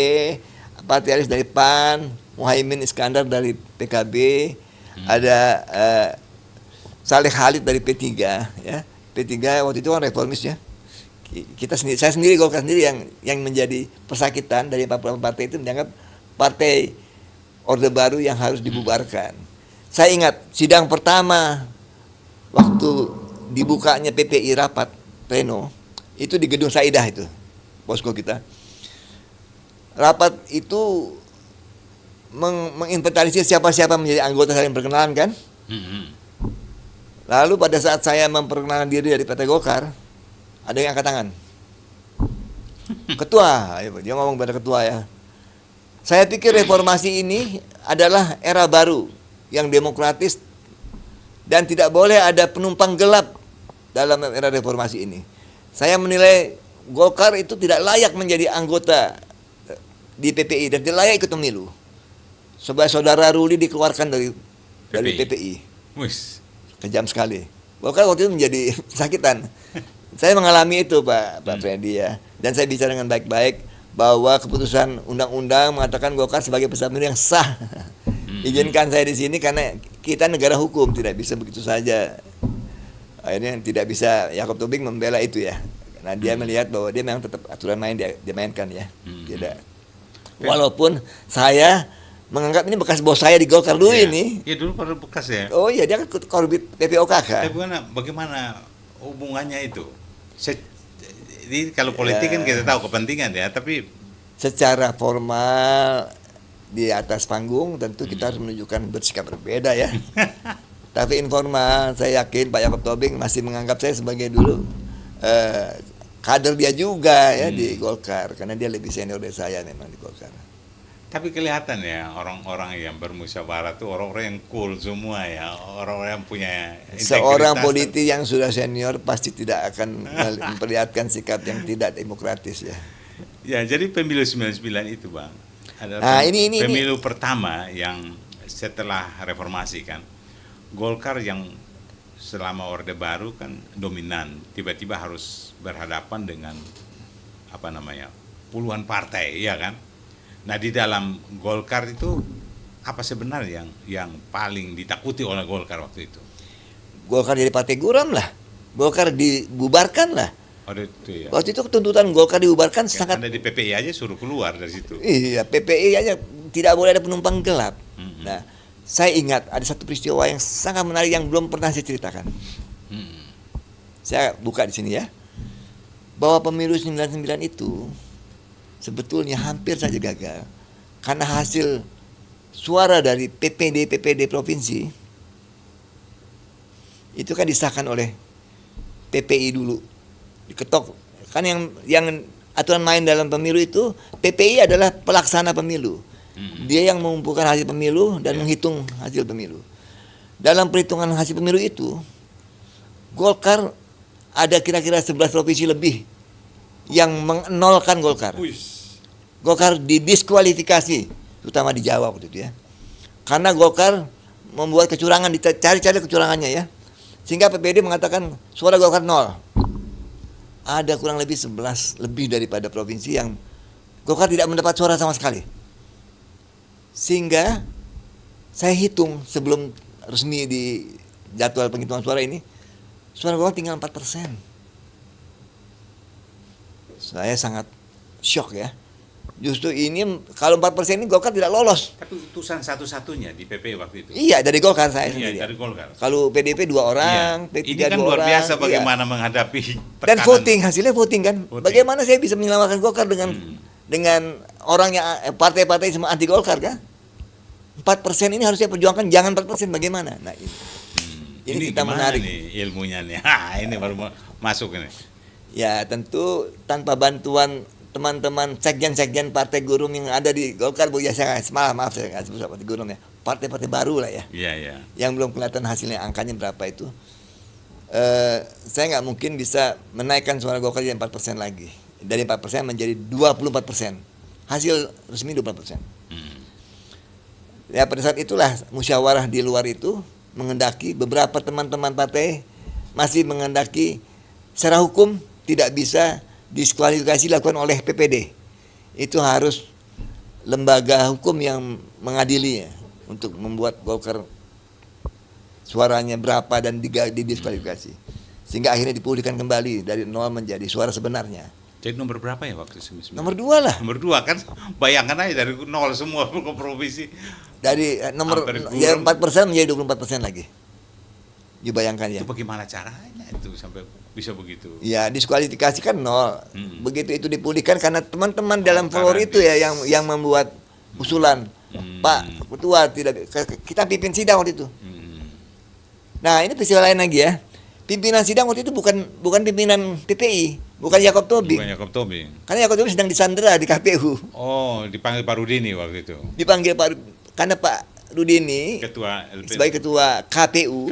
Patrialis dari PAN, Muhaimin Iskandar dari PKB, ada Saleh Khalid dari P3 ya. P3 waktu itu kan reformis ya. Saya sendiri Golkar sendiri yang menjadi persakitan dari 48 partai itu menganggap partai Orde Baru yang harus dibubarkan. Saya ingat sidang pertama waktu dibukanya PPI rapat pleno itu di Gedung Saidah itu, posko kita. Rapat itu menginventarisir siapa-siapa menjadi anggota, saling berkenalan kan. Lalu pada saat saya memperkenalkan diri dari Partai Golkar, ada yang angkat tangan. Ketua, dia ngomong pada ketua ya. Saya pikir reformasi ini adalah era baru yang demokratis dan tidak boleh ada penumpang gelap dalam era reformasi ini. Saya menilai Golkar itu tidak layak menjadi anggota di PPI dan tidak layak ikut pemilu. Sebab saudara Ruli dikeluarkan dari PPI. Wis. Kejam sekali. Golkar waktu itu menjadi sakitan. Saya mengalami itu Pak Freddy ya. Dan saya bicara dengan baik-baik bahwa keputusan undang-undang mengatakan Golkar sebagai peserta pemilu yang sah. Izinkan saya di sini karena kita negara hukum, tidak bisa begitu saja. Akhirnya tidak bisa Yakob Tobing membela itu ya. Karena dia melihat bahwa dia memang tetap aturan main dia mainkan ya. Tidak. Walaupun saya menganggap ini bekas bos saya di Golkar dulu ini. Iya dulu pada bekas ya. Oh iya, dia kan korbit PPOKK. Tapi bagaimana hubungannya itu? Jadi kalau politik kan kita tahu kepentingan ya, tapi secara formal di atas panggung tentu kita harus menunjukkan bersikap berbeda ya. Tapi informal saya yakin Pak Yakob Tobing masih menganggap saya sebagai dulu kader dia juga ya di Golkar, karena dia lebih senior dari saya memang di Golkar. Tapi kelihatan ya orang-orang yang bermusyawarah tuh orang-orang yang cool semua ya, orang-orang yang punya integritas. Seorang politik yang sudah senior pasti tidak akan memperlihatkan sikap yang tidak demokratis ya. Ya, jadi pemilu 99 itu Bang adalah pemilu pertama yang setelah reformasi kan. Golkar yang selama Orde Baru kan dominan, tiba-tiba harus berhadapan dengan puluhan partai, ya kan? Nah, di dalam Golkar itu apa sebenarnya yang paling ditakuti oleh Golkar waktu itu? Golkar jadi partai guram lah. Golkar dibubarkan lah. Itu ya. Waktu itu tuntutan Golkar dibubarkan sangat. Anda di PPI aja suruh keluar dari situ. Iya, PPI aja tidak boleh ada penumpang gelap. Nah, saya ingat ada satu peristiwa yang sangat menarik yang belum pernah saya ceritakan. Saya buka di sini ya. Bahwa pemilu 99 itu sebetulnya hampir saja gagal karena hasil suara dari PPD provinsi itu kan disahkan oleh PPI dulu, diketok. Kan yang aturan main dalam pemilu itu, PPI adalah pelaksana pemilu. Dia yang mengumpulkan hasil pemilu dan menghitung hasil pemilu. Dalam perhitungan hasil pemilu itu, Golkar ada kira-kira 11 provinsi lebih yang menolkan Golkar. Golkar didiskualifikasi, terutama di Jawa waktu itu ya. Karena Golkar membuat kecurangan, dicari-cari kecurangannya ya. Sehingga PPD mengatakan suara Golkar 0. Ada kurang lebih 11 lebih daripada provinsi yang Golkar tidak mendapat suara sama sekali. Sehingga saya hitung sebelum resmi di jadwal penghitungan suara ini, suara Golkar tinggal 4%. Saya sangat shock ya. Justru ini kalau 4% ini Golkar tidak lolos. Tapi utusan satu-satunya di PP waktu itu. Iya, dari Golkar saya sendiri. Iya, dari Golkar. Kalau PDP 2 orang, Iya. P3 Ini kan 2 luar orang. biasa Iya. bagaimana menghadapi Dan tekanan. voting, hasilnya voting kan. Voting. Bagaimana saya bisa menyelamatkan Golkar dengan orang yang partai-partai semua anti Golkar kan? 4% ini harus saya perjuangkan, jangan 4%, bagaimana? Nah ini kita gimana menarik. nih ilmunya nih. Ha, ini baru masuk ini. Ya tentu tanpa bantuan teman-teman sekjen-sekjen partai Gurum yang ada di Golkar, saya maaf saya nggak sebut partai Gurum ya, partai-partai baru lah ya, Iya, iya. yang belum kelihatan hasilnya, angkanya berapa itu. Saya nggak mungkin bisa menaikkan suara Golkar jadi 4% lagi, dari 4% menjadi 24%, hasil resmi 24%. Ya pada saat itulah musyawarah di luar itu mengendaki, beberapa teman-teman partai masih mengendaki secara hukum tidak bisa diskualifikasi dilakukan oleh PPD. Itu harus lembaga hukum yang mengadili ya, untuk membuat Golkar suaranya berapa dan didiskualifikasi. Sehingga akhirnya dipulihkan kembali dari 0 menjadi suara sebenarnya. Jadi nomor berapa ya waktu itu? Nomor 2 lah. Nomor 2 kan, bayangkan aja dari 0 semua ke provinsi. Dari nomor ya 4% menjadi 24% lagi. Dibayangkan ya. Itu bagaimana caranya itu sampai bisa begitu? Ya diskualifikasi kan 0. Begitu itu dipulihkan karena teman-teman dalam floor itu ya yang membuat usulan. Pak Ketua tidak, kita pimpin sidang waktu itu. Nah ini peristiwa lain lagi ya. Pimpinan sidang waktu itu bukan pimpinan PPI, bukan Yakob Tobing. Bukan Yakob Tobing. Karena Yakob Tobing sedang disandera di KPU. Oh, dipanggil Pak Rudini waktu itu. Dipanggil karena Pak Rudini Ketua LP. sebagai ketua KPU.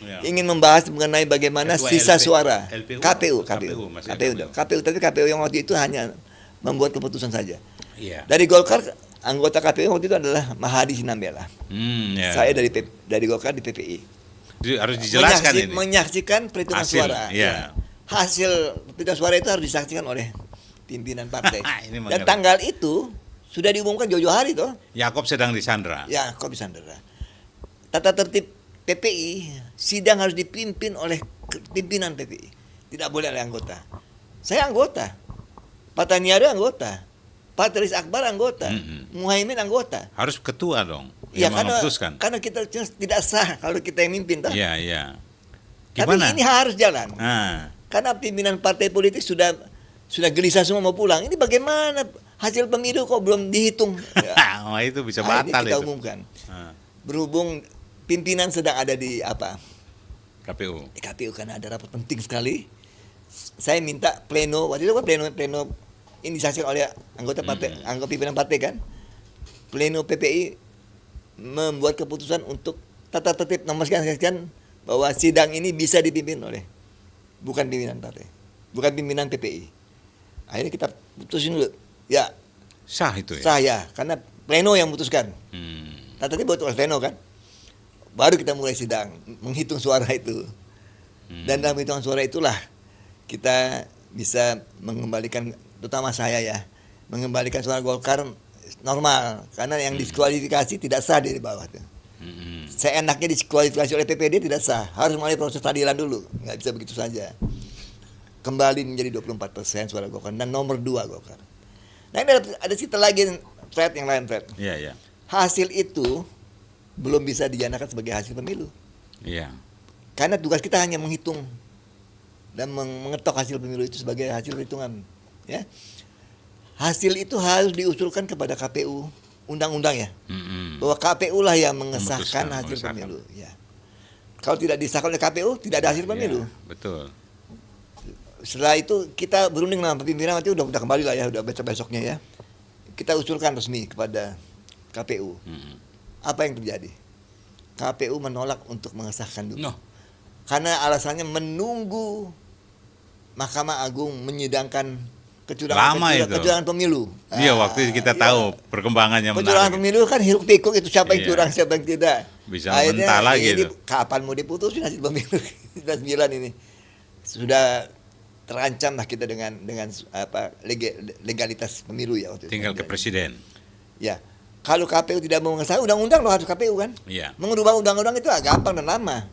Ya. Ingin membahas mengenai bagaimana Ketua sisa LP, suara LPU, KPU masih KPU, tapi KPU yang waktu itu hanya membuat keputusan saja. Iya. Dari Golkar, anggota KPU waktu itu adalah Mahadi Sinambela. Ya. Saya dari Golkar di PPI. Jadi harus dijelaskan ini. Menyaksikan perhitungan Hasil, suara. iya. Hasil perhitungan suara itu harus disaksikan oleh pimpinan partai. Ini Dan mengerti. tanggal itu sudah diumumkan jauh-jauh hari toh. Yakob sedang disandra. Ya, kok bisa sandera. Tata tertib PPI, sidang harus dipimpin oleh pimpinan PPI. Tidak boleh oleh anggota. Saya anggota. Pak Taniado anggota. Pak Teris Akbar anggota. Muhaimin anggota. Harus ketua dong. Ya yang karena, memutuskan. karena kita tidak sah kalau kita yang mimpin. Toh. Iya, iya. Tapi Gimana? ini harus jalan. Ah. Karena pimpinan partai politik sudah gelisah semua mau pulang. Ini bagaimana hasil pemilu kok belum dihitung? Ya. Oh, itu bisa Akhirnya batal kita itu. umumkan. Ah. Berhubung pimpinan sedang ada di KPU. di KPU karena ada rapat penting sekali. Saya minta pleno, waktu itu kan pleno ini disaksikan oleh anggota partai, anggota pimpinan partai kan. Pleno PPI membuat keputusan untuk tata tertib nomor sekian bahwa sidang ini bisa dipimpin oleh bukan pimpinan partai, bukan pimpinan PPI. Akhirnya kita putusin dulu. Ya, Sah itu ya. sah ya, karena pleno yang memutuskan. Tata tertib buat oleh pleno kan. Baru kita mulai sidang, menghitung suara itu. Dan dalam hitungan suara itulah kita bisa mengembalikan, terutama saya ya, mengembalikan suara Golkar normal. Karena yang diskualifikasi tidak sah dari bawah tuh. Saya enaknya diskualifikasi oleh PPD tidak sah, harus melalui proses peradilan dulu, nggak bisa begitu saja. Kembali menjadi 24% suara Golkar dan nomor 2 Golkar. Nah ini ada cerita lagi, Fred, yang lain Fred. Iya, iya. Hasil itu belum bisa dinyatakan sebagai hasil pemilu. Iya. Karena tugas kita hanya menghitung dan mengetok hasil pemilu itu sebagai hasil perhitungan. Ya. Hasil itu harus diusulkan kepada KPU, undang-undang ya. Bahwa KPU lah yang mengesahkan hasil pemilu. Ya. Kalau tidak disahkan oleh KPU, tidak ada hasil pemilu. Ya, betul. Setelah itu kita berunding dengan pimpinan, nanti udah kembali lah ya, udah besok-besoknya ya. Kita usulkan resmi kepada KPU. Apa yang terjadi? KPU menolak untuk mengesahkan dulu. No. Karena alasannya menunggu Mahkamah Agung menyidangkan kecurangan pemilu. Iya, waktu itu kita tahu perkembangannya kecurangan pemilu kan hiruk pikuk itu, siapa yang curang, siapa yang tidak. Bisa Akhirnya mentah lagi ini itu. kapan mau diputusin hasil pemilu 99 ini. Sudah terancam lah kita dengan legalitas pemilu ya waktu itu. Tinggal ke presiden. Ya. Kalau KPU tidak mau mengesahkan undang-undang, lo harus KPU kan. Iya. Mengubah undang-undang itu agak gampang dan lama.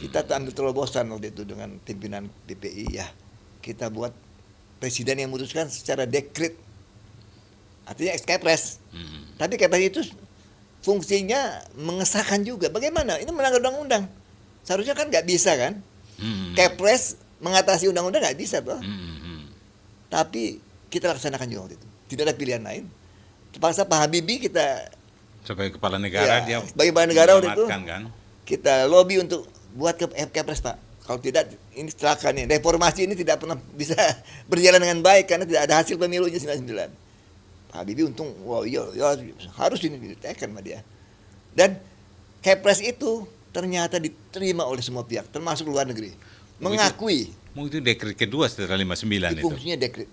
Kita ambil terobosan waktu itu dengan pimpinan PPI ya. Kita buat presiden yang memutuskan secara dekret. Artinya ex-kepres. Tapi kepres itu fungsinya mengesahkan juga. Bagaimana? Ini melanggar undang-undang. Seharusnya kan nggak bisa kan. Kepres mengatasi undang-undang nggak bisa toh. Tapi kita laksanakan juga waktu itu. Tidak ada pilihan lain. Terpaksa Pak Habibie kita sebagai kepala negara ya, dia sebagai kepala negara waktu itu kan? Kita lobby untuk buat ke Kepres Pak. Kalau tidak ini celaka nih. Reformasi ini tidak pernah bisa berjalan dengan baik karena tidak ada hasil pemilunya 99. Pak Habibie untung, wow iya harus ini ditekan sama dia. Dan Kepres itu ternyata diterima oleh semua pihak termasuk luar negeri. Mengakui. Itu dekret kedua setelah 59 itu. Fungsinya dekret.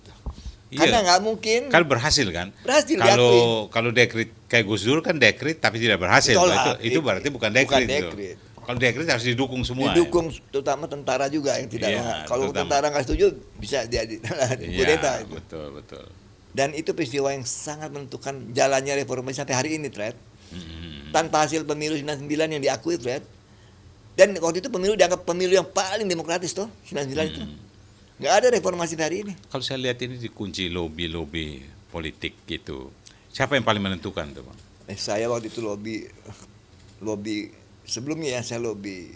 Iya. Karena nggak mungkin. Kan berhasil kan? Berhasil kalau dekret kayak Gus Dur kan dekret tapi tidak berhasil. Itu berarti bukan dekret. Kalau dekret harus didukung semua. Didukung terutama tentara juga yang tidak. Kalau tentara nggak setuju bisa jadi kudeta. Betul. Dan itu peristiwa yang sangat menentukan jalannya reformasi sampai hari ini, Fred. Tanpa hasil pemilu 99 yang diakui, Fred. Dan waktu itu pemilu dianggap pemilu yang paling demokratis toh, 99 itu. Nggak ada reformasi hari ini. Kalau saya lihat ini dikunci lobby politik gitu. Siapa yang paling menentukan tuh, Bang? Saya waktu itu lobby sebelumnya ya, saya lobby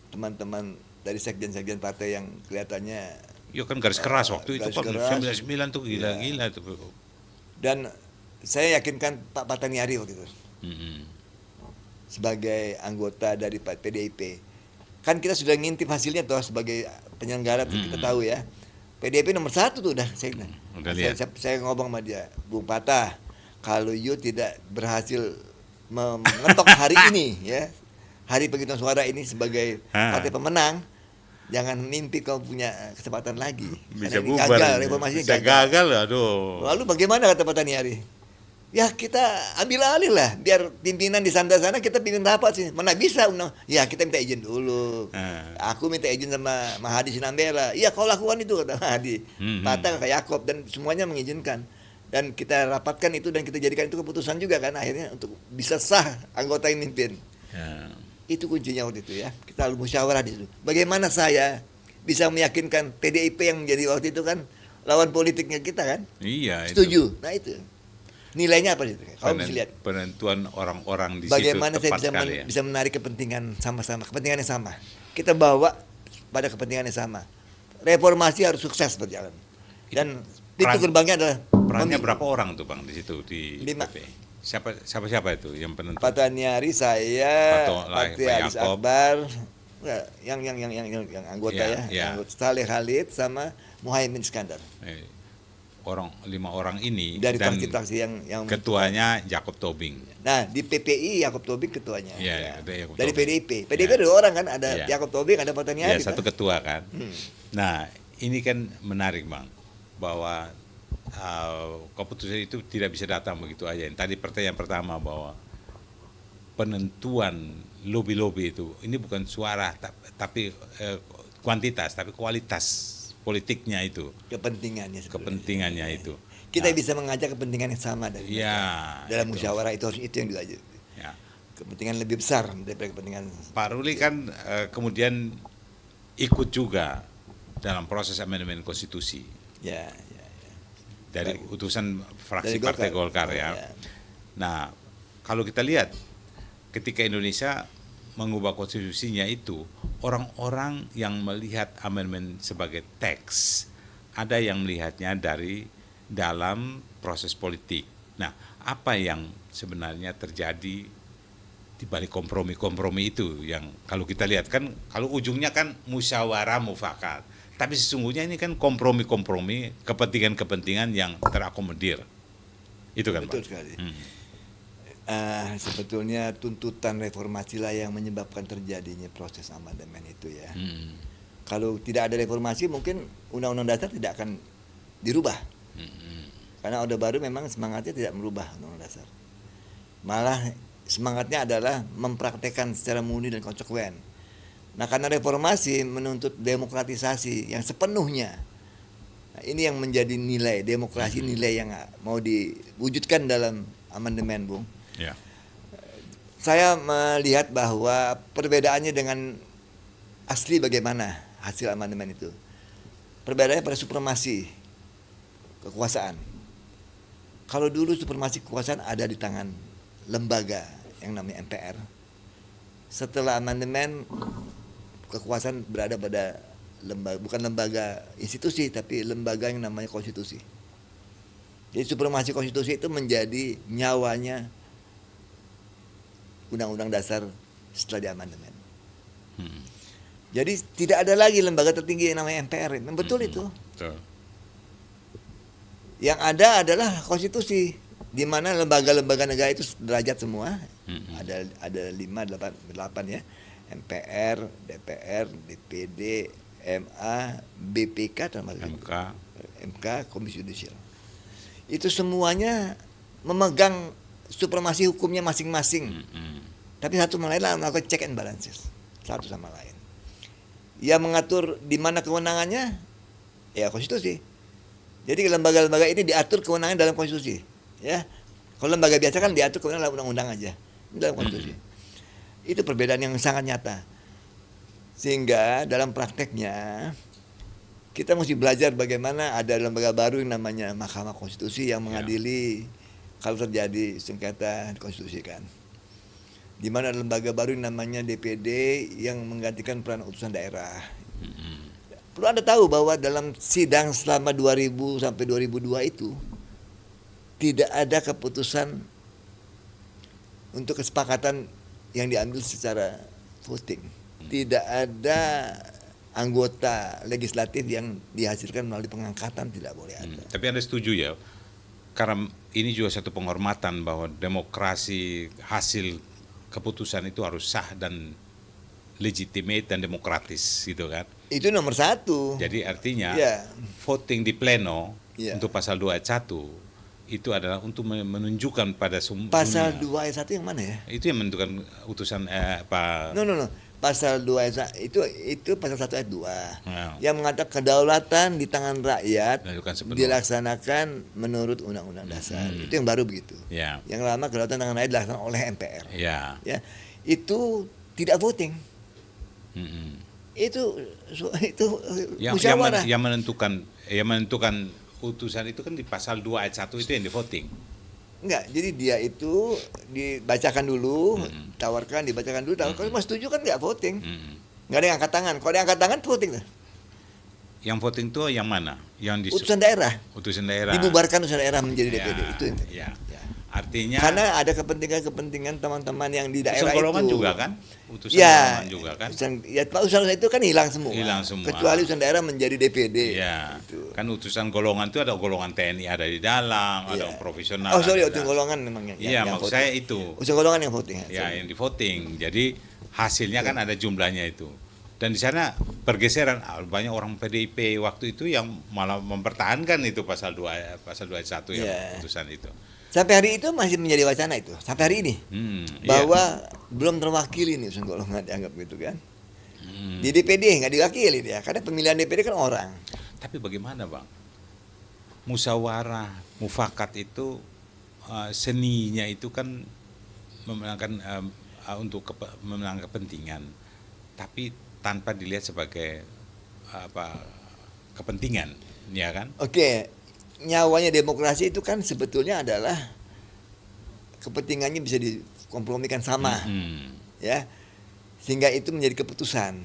teman-teman dari sekjen-sekjen partai yang kelihatannya kan garis keras waktu itu Pak. 99 tuh gila-gila tuh. Dan saya yakinkan Pak Pataniari waktu itu. Sebagai anggota dari PDIP. Kan kita sudah ngintip hasilnya toh sebagai penyelenggara tuh kita tahu ya. PDIP nomor 1 tuh udah saya bilang. Saya ngomong sama dia, Bung Patah, kalau you tidak berhasil mengetok hari ini ya, hari penghitungan suara ini sebagai partai pemenang, jangan mimpi kau punya kesempatan lagi. Bisa bubar. Gagal, reformasinya bisa gagal. Aduh. Lalu bagaimana kata Pataniari? Ya kita ambil alih lah, biar pimpinan di sana kita pimpin rapat sih. Mana bisa ya kita minta izin dulu. Aku minta izin sama Mahadi Sinambela. Iya kau lakukan itu kata Mahadi. Patah ke Yakob dan semuanya mengizinkan. Dan kita rapatkan itu dan kita jadikan itu keputusan juga kan akhirnya untuk bisa sah anggota yang mimpin. Itu kuncinya waktu itu ya. Kita musyawarah di situ. Bagaimana saya bisa meyakinkan PDIP yang menjadi waktu itu kan lawan politiknya kita kan? Iya. Setuju. Nah itu. Nilainya apa sih? Kalau bisa lihat penentuan orang-orang di bagaimana situ saya bisa menarik kepentingan sama-sama, kepentingan yang sama. Kita bawa pada kepentingan yang sama. Reformasi harus sukses berjalan. Dan pintu gerbangnya adalah perannya berapa orang tuh Bang di situ di 5. PP? Siapa itu yang penentu? Pataniari, saya, Pak Akbar, yang anggota anggota Saleh Khalid sama Muhaimin Iskandar. 5 orang ini dari dan fraksi yang ketuanya Jakob Tobing. Nah di PPI Jakob Tobing ketuanya. Dari PDIP ada 2 orang kan, ada Jakob Tobing, ada Pataniari. Satu ketua kan. Nah ini kan menarik Bang, bahwa keputusan itu tidak bisa datang begitu aja. Tadi pertanyaan pertama bahwa penentuan lobby itu ini bukan suara tapi kuantitas tapi kualitas politiknya itu, kepentingannya itu. Kita bisa mengajak kepentingan yang sama dari dalam musyawarah itu yang diajak. Kepentingan lebih besar daripada kepentingan. Pak Ruli kan kemudian ikut juga dalam proses amandemen konstitusi. Dari utusan fraksi Partai Golkar ya. Nah, kalau kita lihat ketika Indonesia mengubah konstitusinya itu, orang-orang yang melihat amandemen sebagai teks, ada yang melihatnya dari dalam proses politik. Nah, apa yang sebenarnya terjadi di balik kompromi-kompromi itu yang kalau kita lihat kan kalau ujungnya kan musyawarah mufakat, tapi sesungguhnya ini kan kompromi-kompromi kepentingan-kepentingan yang terakomodir. Itu kan, Betul Pak. sekali. Sebetulnya tuntutan reformasi lah yang menyebabkan terjadinya proses amandemen itu ya. Kalau tidak ada reformasi mungkin undang-undang dasar tidak akan dirubah. Karena Orde Baru memang semangatnya tidak merubah undang-undang dasar. Malah semangatnya adalah mempraktekkan secara murni dan konsekuen. Nah, karena reformasi menuntut demokratisasi yang sepenuhnya. Nah, ini yang menjadi nilai demokrasi, nilai yang mau diwujudkan dalam amandemen, Bung. Ya. Saya melihat bahwa perbedaannya dengan asli bagaimana hasil amandemen itu. Perbedaannya pada supremasi kekuasaan. Kalau dulu supremasi kekuasaan ada di tangan lembaga yang namanya MPR. Setelah amandemen kekuasaan berada pada lembaga, bukan lembaga institusi tapi lembaga yang namanya konstitusi. Jadi supremasi konstitusi itu menjadi nyawanya undang-undang dasar setelah diamandemen. Jadi tidak ada lagi lembaga tertinggi yang namanya MPR. Memang betul itu. Betul. Yang ada adalah konstitusi, di mana lembaga-lembaga negara itu derajat semua. Ada 8 ya. MPR, DPR, DPD, MA, BPK termasuk MK, Komisi Yudisial. Itu semuanya memegang supremasi hukumnya masing-masing. Tapi satu sama lain lah melakukan check and balances satu sama lain. Yang mengatur di mana kewenangannya ya konstitusi. Jadi lembaga-lembaga ini diatur kewenangan dalam konstitusi, ya. Kalau lembaga biasa kan diatur kewenangan dalam undang-undang aja, ini dalam konstitusi. Itu perbedaan yang sangat nyata. Sehingga dalam prakteknya kita mesti belajar bagaimana ada lembaga baru yang namanya Mahkamah Konstitusi yang mengadili kalau terjadi sengketa dikonstitusikan. Di mana ada lembaga baru yang namanya DPD yang menggantikan peran utusan daerah. Perlu Anda tahu bahwa dalam sidang selama 2000 sampai 2002 itu tidak ada keputusan untuk kesepakatan yang diambil secara voting. Tidak ada anggota legislatif yang dihasilkan melalui pengangkatan, tidak boleh ada. Tapi Anda setuju ya? Karena ini juga satu penghormatan bahwa demokrasi hasil keputusan itu harus sah dan legitimate dan demokratis gitu kan. Itu nomor satu. Jadi artinya Ya. voting di pleno Ya. untuk pasal 2 ayat 1 itu adalah untuk menunjukkan pada Pasal dunia. 2 ayat 1 yang mana ya? Itu yang menentukan utusan No. Pasal 2 ayat 1 itu pasal 1 ayat 2. Ya. Yang mengatakan kedaulatan di tangan rakyat Dilakukan sepenuhnya. dilaksanakan menurut undang-undang dasar. Itu yang baru begitu. Ya. Yang lama kedaulatan di tangan rakyat dilaksanakan oleh MPR. Ya. Ya. Itu tidak voting. Itu musyawarah. Yang menentukan utusan itu kan di pasal 2 ayat 1 itu yang di voting. Enggak, jadi dia itu dibacakan dulu, dibacakan dulu, kalau mas setuju kan enggak voting. Enggak ada yang angkat tangan. Kalau ada yang angkat tangan voting tuh. Yang voting itu yang mana? Yang Utusan daerah. Utusan daerah. Dibubarkan utusan daerah menjadi DPD itu. Ya. Ya. Artinya Karena ada kepentingan teman-teman yang di daerah utusan golongan itu. juga kan? Utusan Ya, golongan juga kan? utusan itu kan hilang semua. Hilang semua. Kecuali utusan daerah menjadi DPD. Iya. Gitu. Kan utusan golongan itu ada golongan TNI ada di dalam, ada Iya. profesional. Oh sorry, ada- utusan golongan memang Iya, yang maksud voting. saya itu. Utusan golongan yang voting. Ya, yang di voting. Jadi hasilnya kan ada jumlahnya itu. Dan di sana pergeseran banyak orang PDIP waktu itu yang malah mempertahankan itu pasal 2 ayat 1 yang Iya. putusan itu. Sampai hari itu masih menjadi wacana itu. Sampai hari ini. Bahwa belum terwakili nih urusan golongan dianggap gitu kan. Di DPD nggak diwakili dia karena pemilihan DPD kan orang. Tapi bagaimana Bang? Musyawarah, mufakat itu seninya itu kan memenangkan memenangkan kepentingan, tapi tanpa dilihat sebagai kepentingan, ya kan? Oke, nyawanya demokrasi itu kan sebetulnya adalah kepentingannya bisa dikompromikan sama, ya, sehingga itu menjadi keputusan.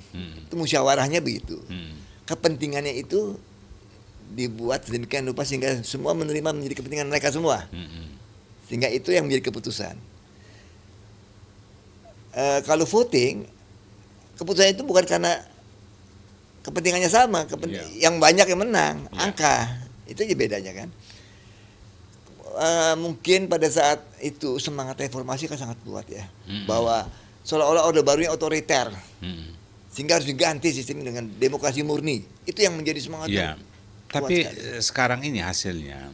Itu musyawarahnya begitu. Kepentingannya itu dibuat sedemikian rupa sehingga semua menerima menjadi kepentingan mereka semua, sehingga itu yang menjadi keputusan. kalau voting keputusan itu bukan karena kepentingannya sama, yang banyak yang menang, angka itu aja bedanya kan. Mungkin pada saat itu semangat reformasi kan sangat kuat ya, bahwa seolah-olah Orde Barunya otoriter, sehingga harus diganti sistem dengan demokrasi murni. Itu yang menjadi semangat. Ya. Tapi sekarang ini hasilnya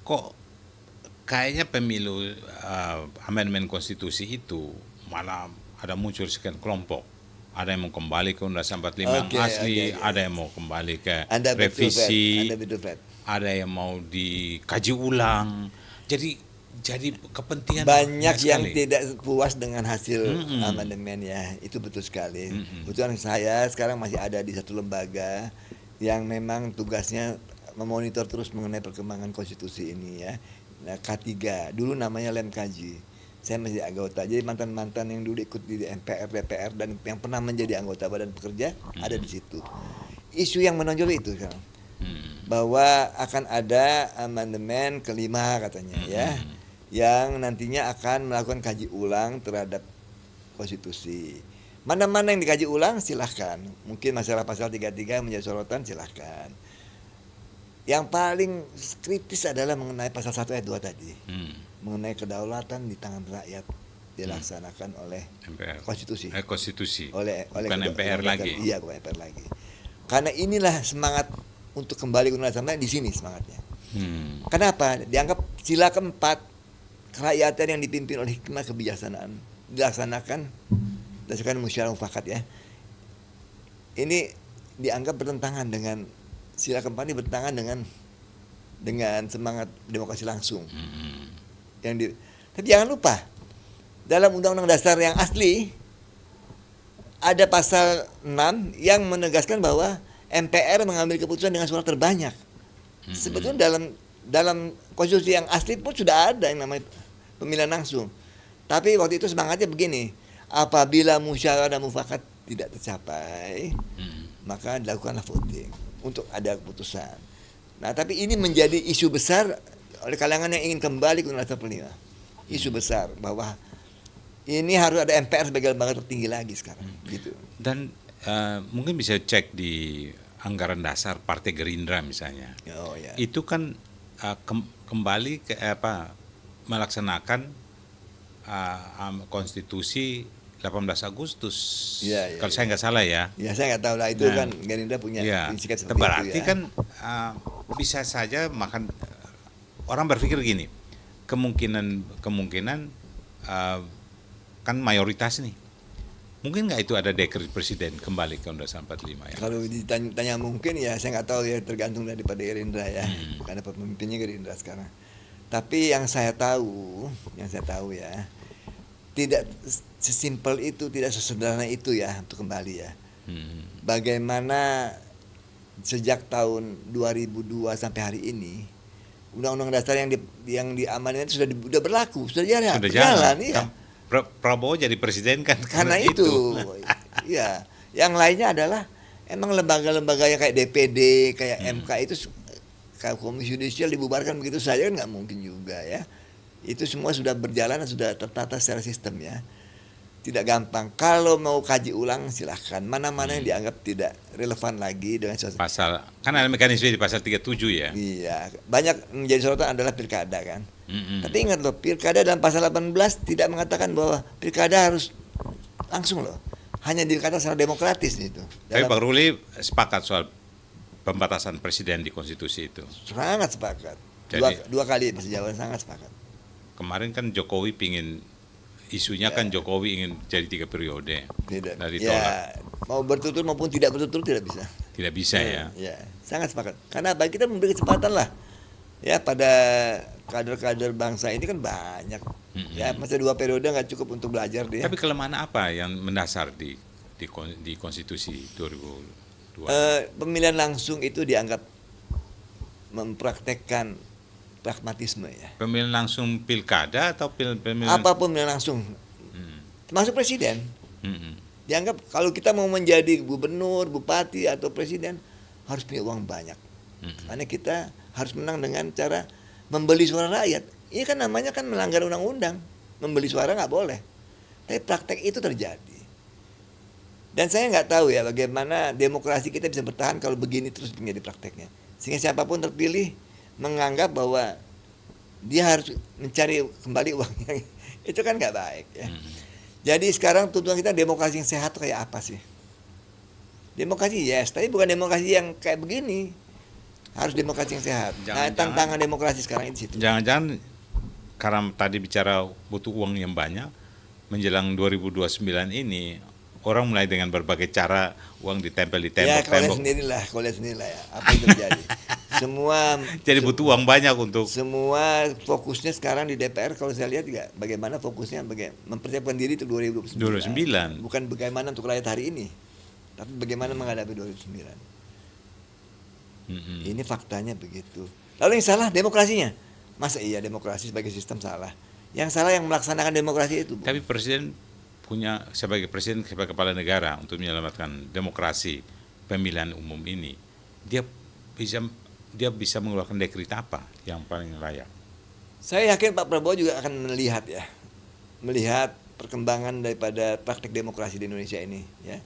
kok kayaknya pemilu amandemen konstitusi itu malah ada muncul sekian kelompok. Ada yang mau kembali ke Undang-Undang 45 yang asli, ada yang mau kembali ke revisi, ada yang mau dikaji ulang. Jadi kepentingan banyak yang tidak puas dengan hasil amandemen ya, itu betul sekali. Kebetulan saya sekarang masih ada di satu lembaga yang memang tugasnya memonitor terus mengenai perkembangan konstitusi ini ya. Nah, K3, dulu namanya LEMKJ. Saya masih anggota, jadi mantan-mantan yang dulu ikut di MPR, DPR dan yang pernah menjadi anggota Badan Pekerja ada di situ. Isu yang menonjol itu kan, bahwa akan ada amandemen kelima katanya ya, yang nantinya akan melakukan kaji ulang terhadap konstitusi. Mana-mana yang dikaji ulang silahkan, mungkin masalah pasal 33 menjadi sorotan silahkan. Yang paling kritis adalah mengenai pasal 1 ayat 2 tadi. Mengenai kedaulatan di tangan rakyat dilaksanakan oleh MPR. konstitusi. Konstitusi. Oleh bukan MPR lagi. Iya, bukan MPR lagi. Karena inilah semangat untuk kembali ke Undang-Undang di sini semangatnya. Kenapa? Dianggap sila keempat kerakyatan yang dipimpin oleh hikmah kebijaksanaan dilaksanakan berdasarkan musyawarah mufakat ya. Ini dianggap bertentangan dengan sila keempat, ini bertentangan dengan semangat demokrasi langsung. Tapi jangan lupa, dalam Undang-Undang Dasar yang asli ada pasal 6 yang menegaskan bahwa MPR mengambil keputusan dengan suara terbanyak. Sebetulnya dalam konstitusi yang asli pun sudah ada yang namanya pemilihan langsung. Tapi waktu itu semangatnya begini, apabila musyawarah dan mufakat tidak tercapai, maka dilakukanlah voting untuk ada keputusan. Nah, tapi ini menjadi isu besar oleh kalangan yang ingin kembali ke Undang-Undang 45. Isu besar bahwa ini harus ada MPR sebagai lembaga tertinggi lagi sekarang gitu. Dan mungkin bisa cek di anggaran dasar Partai Gerindra misalnya. Oh, ya. Itu kan kembali ke melaksanakan konstitusi 18 Agustus. Ya, kalau saya nggak salah ya. Ya, saya nggak tahu lah itu kan Gerindra punya prinsip seperti berarti itu ya. Kan bisa saja orang berpikir gini, kemungkinan kan mayoritas nih, mungkin nggak itu ada dekret presiden kembali ke Undang-Undang 45 ya? Kalau ditanya mungkin ya, saya nggak tahu ya, tergantung daripada Gerindra ya, karena pemimpinnya Gerindra sekarang. Tapi yang saya tahu ya, tidak sesimpel itu, tidak sesederhana itu ya untuk kembali ya. Bagaimana sejak tahun 2002 sampai hari ini Undang-Undang Dasar yang diamandemen itu sudah berlaku, sudah jalan iya. Prabowo jadi presiden kan karena itu. Ya, yang lainnya adalah emang lembaga-lembaga yang kayak DPD, kayak MK itu, kayak Komisi Yudisial dibubarkan begitu saja kan nggak mungkin juga ya. Itu semua sudah berjalan, sudah tertata secara sistem ya. Tidak gampang. Kalau mau kaji ulang silahkan. Mana-mana yang dianggap tidak relevan lagi dengan pasal, kan ada mekanisme di pasal 37 ya. Iya, banyak menjadi sorotan adalah pilkada kan. Tapi ingat loh, pilkada dalam pasal 18 tidak mengatakan bahwa pilkada harus langsung loh. Hanya dikatakan secara demokratis itu. Tapi Pak Ruli sepakat soal pembatasan presiden di konstitusi itu. Sangat sepakat. Dua kali masih jawaban sangat sepakat. Kemarin kan Jokowi isunya kan Jokowi ingin jadi 3 periode. Tidak. Nah, ditolak. Ya, mau bertutur maupun tidak bertutur tidak bisa. Tidak bisa ya. Ya, sangat sepakat. Karena bagi kita memberi kesempatan lah. Ya, pada kader-kader bangsa ini kan banyak. Ya, masa 2 periode nggak cukup untuk belajar dia. Tapi kelemahan apa yang mendasar di konstitusi 2002? Pemilihan langsung itu dianggap mempraktekkan pragmatisme ya. Pemilihan langsung pilkada atau pemilihan apapun pemilihan langsung, termasuk presiden. Dianggap kalau kita mau menjadi gubernur, bupati atau presiden harus punya uang banyak. Karena kita harus menang dengan cara membeli suara rakyat. Ini kan namanya kan melanggar undang-undang. Membeli suara nggak boleh. Tapi praktek itu terjadi. Dan saya nggak tahu ya bagaimana demokrasi kita bisa bertahan kalau begini terus menjadi prakteknya. Sehingga siapapun terpilih menganggap bahwa dia harus mencari kembali uangnya. Itu kan nggak baik ya. Jadi sekarang tuntutan kita demokrasi yang sehat kayak apa sih? Demokrasi yes, tapi bukan demokrasi yang kayak begini. Harus demokrasi yang sehat. Nah, tantangan demokrasi sekarang itu situ. Jangan-jangan karena tadi bicara butuh uang yang banyak, menjelang 2029 ini orang mulai dengan berbagai cara uang ditempel di Ya, tembok-tembok. kau lihat sendirilah ya apa yang terjadi. Semua Jadi butuh uang banyak untuk semua fokusnya sekarang di DPR kalau saya lihat juga bagaimana fokusnya mempersiapkan diri untuk 2029. 2009. Bukan bagaimana untuk rakyat hari ini, tapi bagaimana menghadapi 2009. Ini faktanya begitu. Lalu yang salah demokrasinya. Masa iya demokrasi sebagai sistem salah? Yang salah yang melaksanakan demokrasi itu. Tapi presiden punya sebagai kepala negara untuk menyelamatkan demokrasi pemilihan umum ini, dia bisa mengeluarkan dekret apa yang paling layak? Saya yakin Pak Prabowo juga akan melihat perkembangan daripada praktik demokrasi di Indonesia ini ya.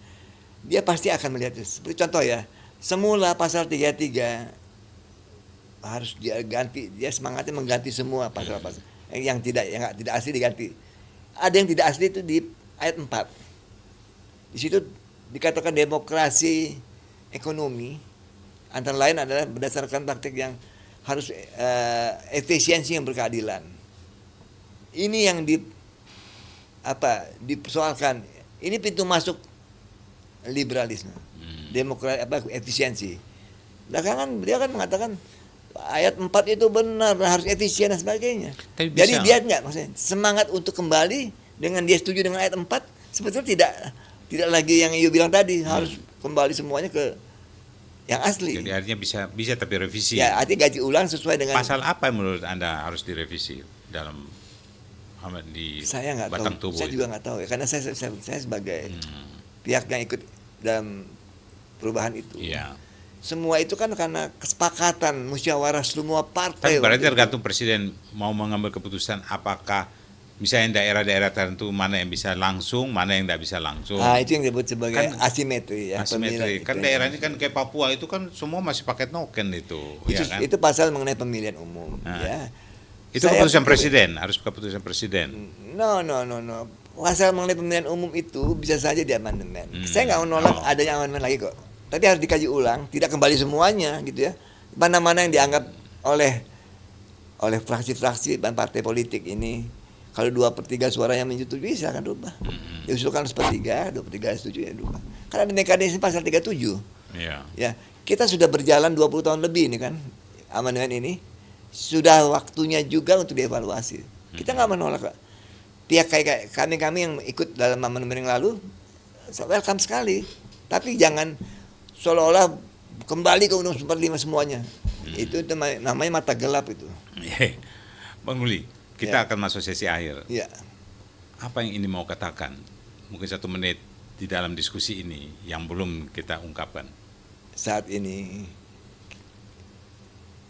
Dia pasti akan melihat itu. Seperti contoh ya, semula pasal 33 harus diganti, dia semangatnya mengganti semua pasal-pasal yang tidak asli diganti. Ada yang tidak asli itu di ayat 4. Di situ dikatakan demokrasi ekonomi antara lain adalah berdasarkan praktik yang harus efisiensi yang berkeadilan. Ini yang dipersoalkan. Ini pintu masuk liberalisme. Efisiensi. Belakangan dia kan mengatakan ayat 4 itu benar, harus efisien dan sebagainya. Jadi dia enggak, maksudnya semangat untuk kembali dengan dia setuju dengan ayat 4 sebetulnya tidak lagi yang Iyo bilang tadi, harus kembali semuanya ke yang asli. Jadi artinya bisa tapi revisi. Ya, artinya gaji ulang sesuai dengan pasal apa yang menurut Anda harus direvisi dalam di saya nggak batang tahu. tubuh Saya itu? juga nggak tahu ya, karena saya sebagai pihak yang ikut dalam perubahan itu. Iya. Semua itu kan karena kesepakatan musyawarah semua partai. Tapi berarti tergantung presiden mau mengambil keputusan apakah misalnya daerah-daerah tertentu mana yang bisa langsung, mana yang tidak bisa langsung. Nah, itu yang disebut sebagai Kan asimetri ya. Asimetri. Kan daerah ini kan kayak Papua itu kan semua masih pakai token itu, ya kan? Itu pasal mengenai pemilihan umum ya. Itu keputusan presiden, harus keputusan presiden. No. Pasal mengenai pemilihan umum itu bisa saja diamandemen. Saya nggak menolak adanya amandemen lagi kok. Tapi harus dikaji ulang, tidak kembali semuanya gitu ya. Mana-mana yang dianggap oleh fraksi-fraksi dan partai politik ini, kalau 2/3 suaranya menyetujui silahkan rubah. Diusulkan 1/3, 2/3 setuju ya rubah. Karena ada mekanisme pasal 37. Iya. Ya, kita sudah berjalan 20 tahun lebih ini kan amandemen ini. Sudah waktunya juga untuk dievaluasi. Kita nggak menolak. Pihak kayak kami yang ikut dalam amandemen yang lalu, welcome sekali. Tapi jangan seolah-olah kembali ke Undang-Undang 45 semuanya. Itu namanya mata gelap itu. Bang Uli, kita akan masuk sesi akhir. Ya. Apa yang ini mau katakan? Mungkin 1 menit di dalam diskusi ini yang belum kita ungkapkan. Saat ini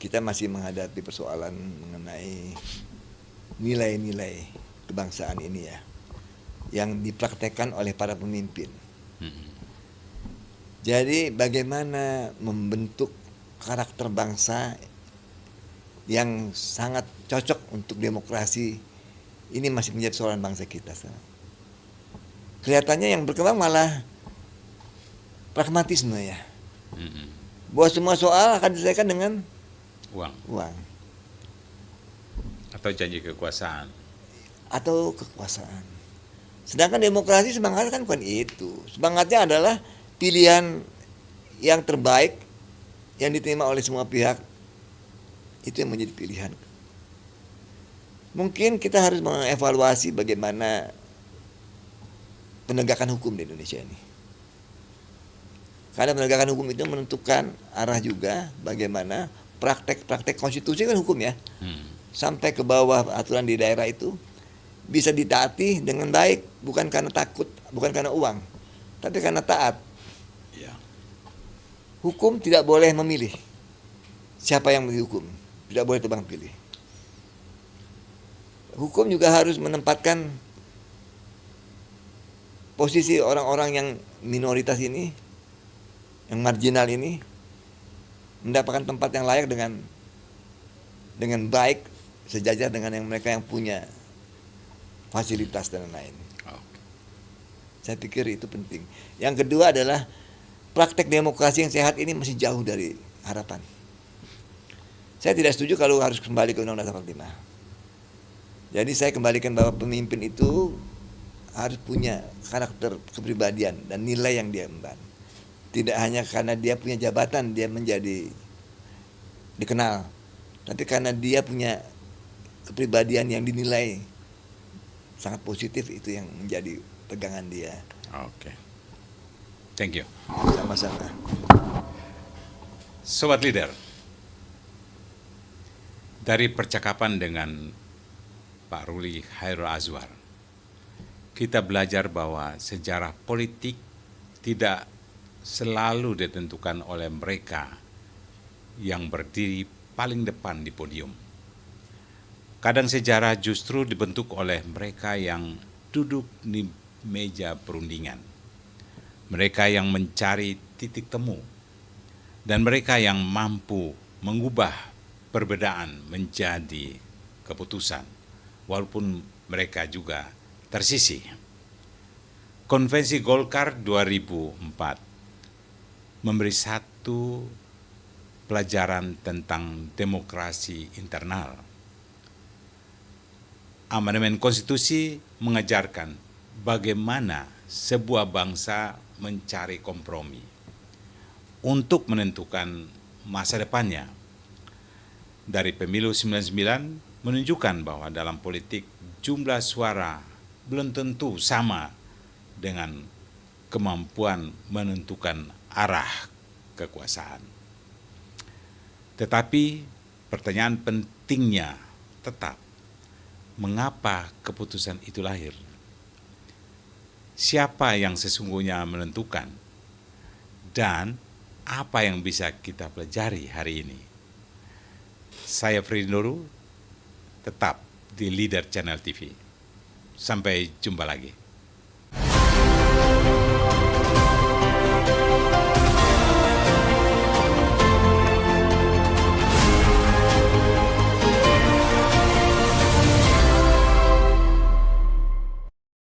kita masih menghadapi persoalan mengenai nilai-nilai kebangsaan ini ya, yang dipraktekkan oleh para pemimpin. Jadi bagaimana membentuk karakter bangsa yang sangat cocok untuk demokrasi ini masih menjadi persoalan bangsa kita sekarang. Kelihatannya yang berkembang malah pragmatisme ya. Bahwa semua soal akan diselesaikan dengan uang. Atau janji kekuasaan. Sedangkan demokrasi semangatnya kan bukan itu. Semangatnya adalah pilihan yang terbaik yang diterima oleh semua pihak. Itu yang menjadi pilihan. Mungkin kita harus mengevaluasi bagaimana penegakan hukum di Indonesia ini. Karena penegakan hukum itu menentukan arah juga bagaimana praktek-praktek konstitusi kan hukum ya. Sampai ke bawah aturan di daerah itu bisa ditaati dengan baik, bukan karena takut, bukan karena uang, tapi karena taat. Hukum tidak boleh memilih siapa yang dihukum, tidak boleh tebang pilih. Hukum juga harus menempatkan posisi orang-orang yang minoritas ini, yang marginal ini, mendapatkan tempat yang layak dengan baik, sejajar dengan yang mereka yang punya fasilitas dan lain-lain. Saya pikir itu penting. Yang kedua adalah praktek demokrasi yang sehat ini masih jauh dari harapan. Saya tidak setuju kalau harus kembali ke Undang-Undang 45. Jadi saya kembalikan bahwa pemimpin itu harus punya karakter kepribadian dan nilai yang dia emban. Tidak hanya karena dia punya jabatan dia menjadi dikenal, tapi karena dia punya kepribadian yang dinilai sangat positif, itu yang menjadi pegangan dia. Oke. Thank you. Sama-sama. Sobat Leader, dari percakapan dengan Pak Ruli Khairul Azwar, kita belajar bahwa sejarah politik tidak selalu ditentukan oleh mereka yang berdiri paling depan di podium. Kadang sejarah justru dibentuk oleh mereka yang duduk di meja perundingan, mereka yang mencari titik temu, dan mereka yang mampu mengubah perbedaan menjadi keputusan, walaupun mereka juga tersisih. Konvensi Golkar 2004 memberi satu pelajaran tentang demokrasi internal. Amandemen konstitusi mengajarkan bagaimana sebuah bangsa mencari kompromi untuk menentukan masa depannya. Dari pemilu 99 menunjukkan bahwa dalam politik jumlah suara belum tentu sama dengan kemampuan menentukan arah kekuasaan. Tetapi pertanyaan pentingnya tetap, mengapa keputusan itu lahir? Siapa yang sesungguhnya menentukan? Dan apa yang bisa kita pelajari hari ini? Saya Freddy Nuru, tetap di Leader Channel TV. Sampai jumpa lagi.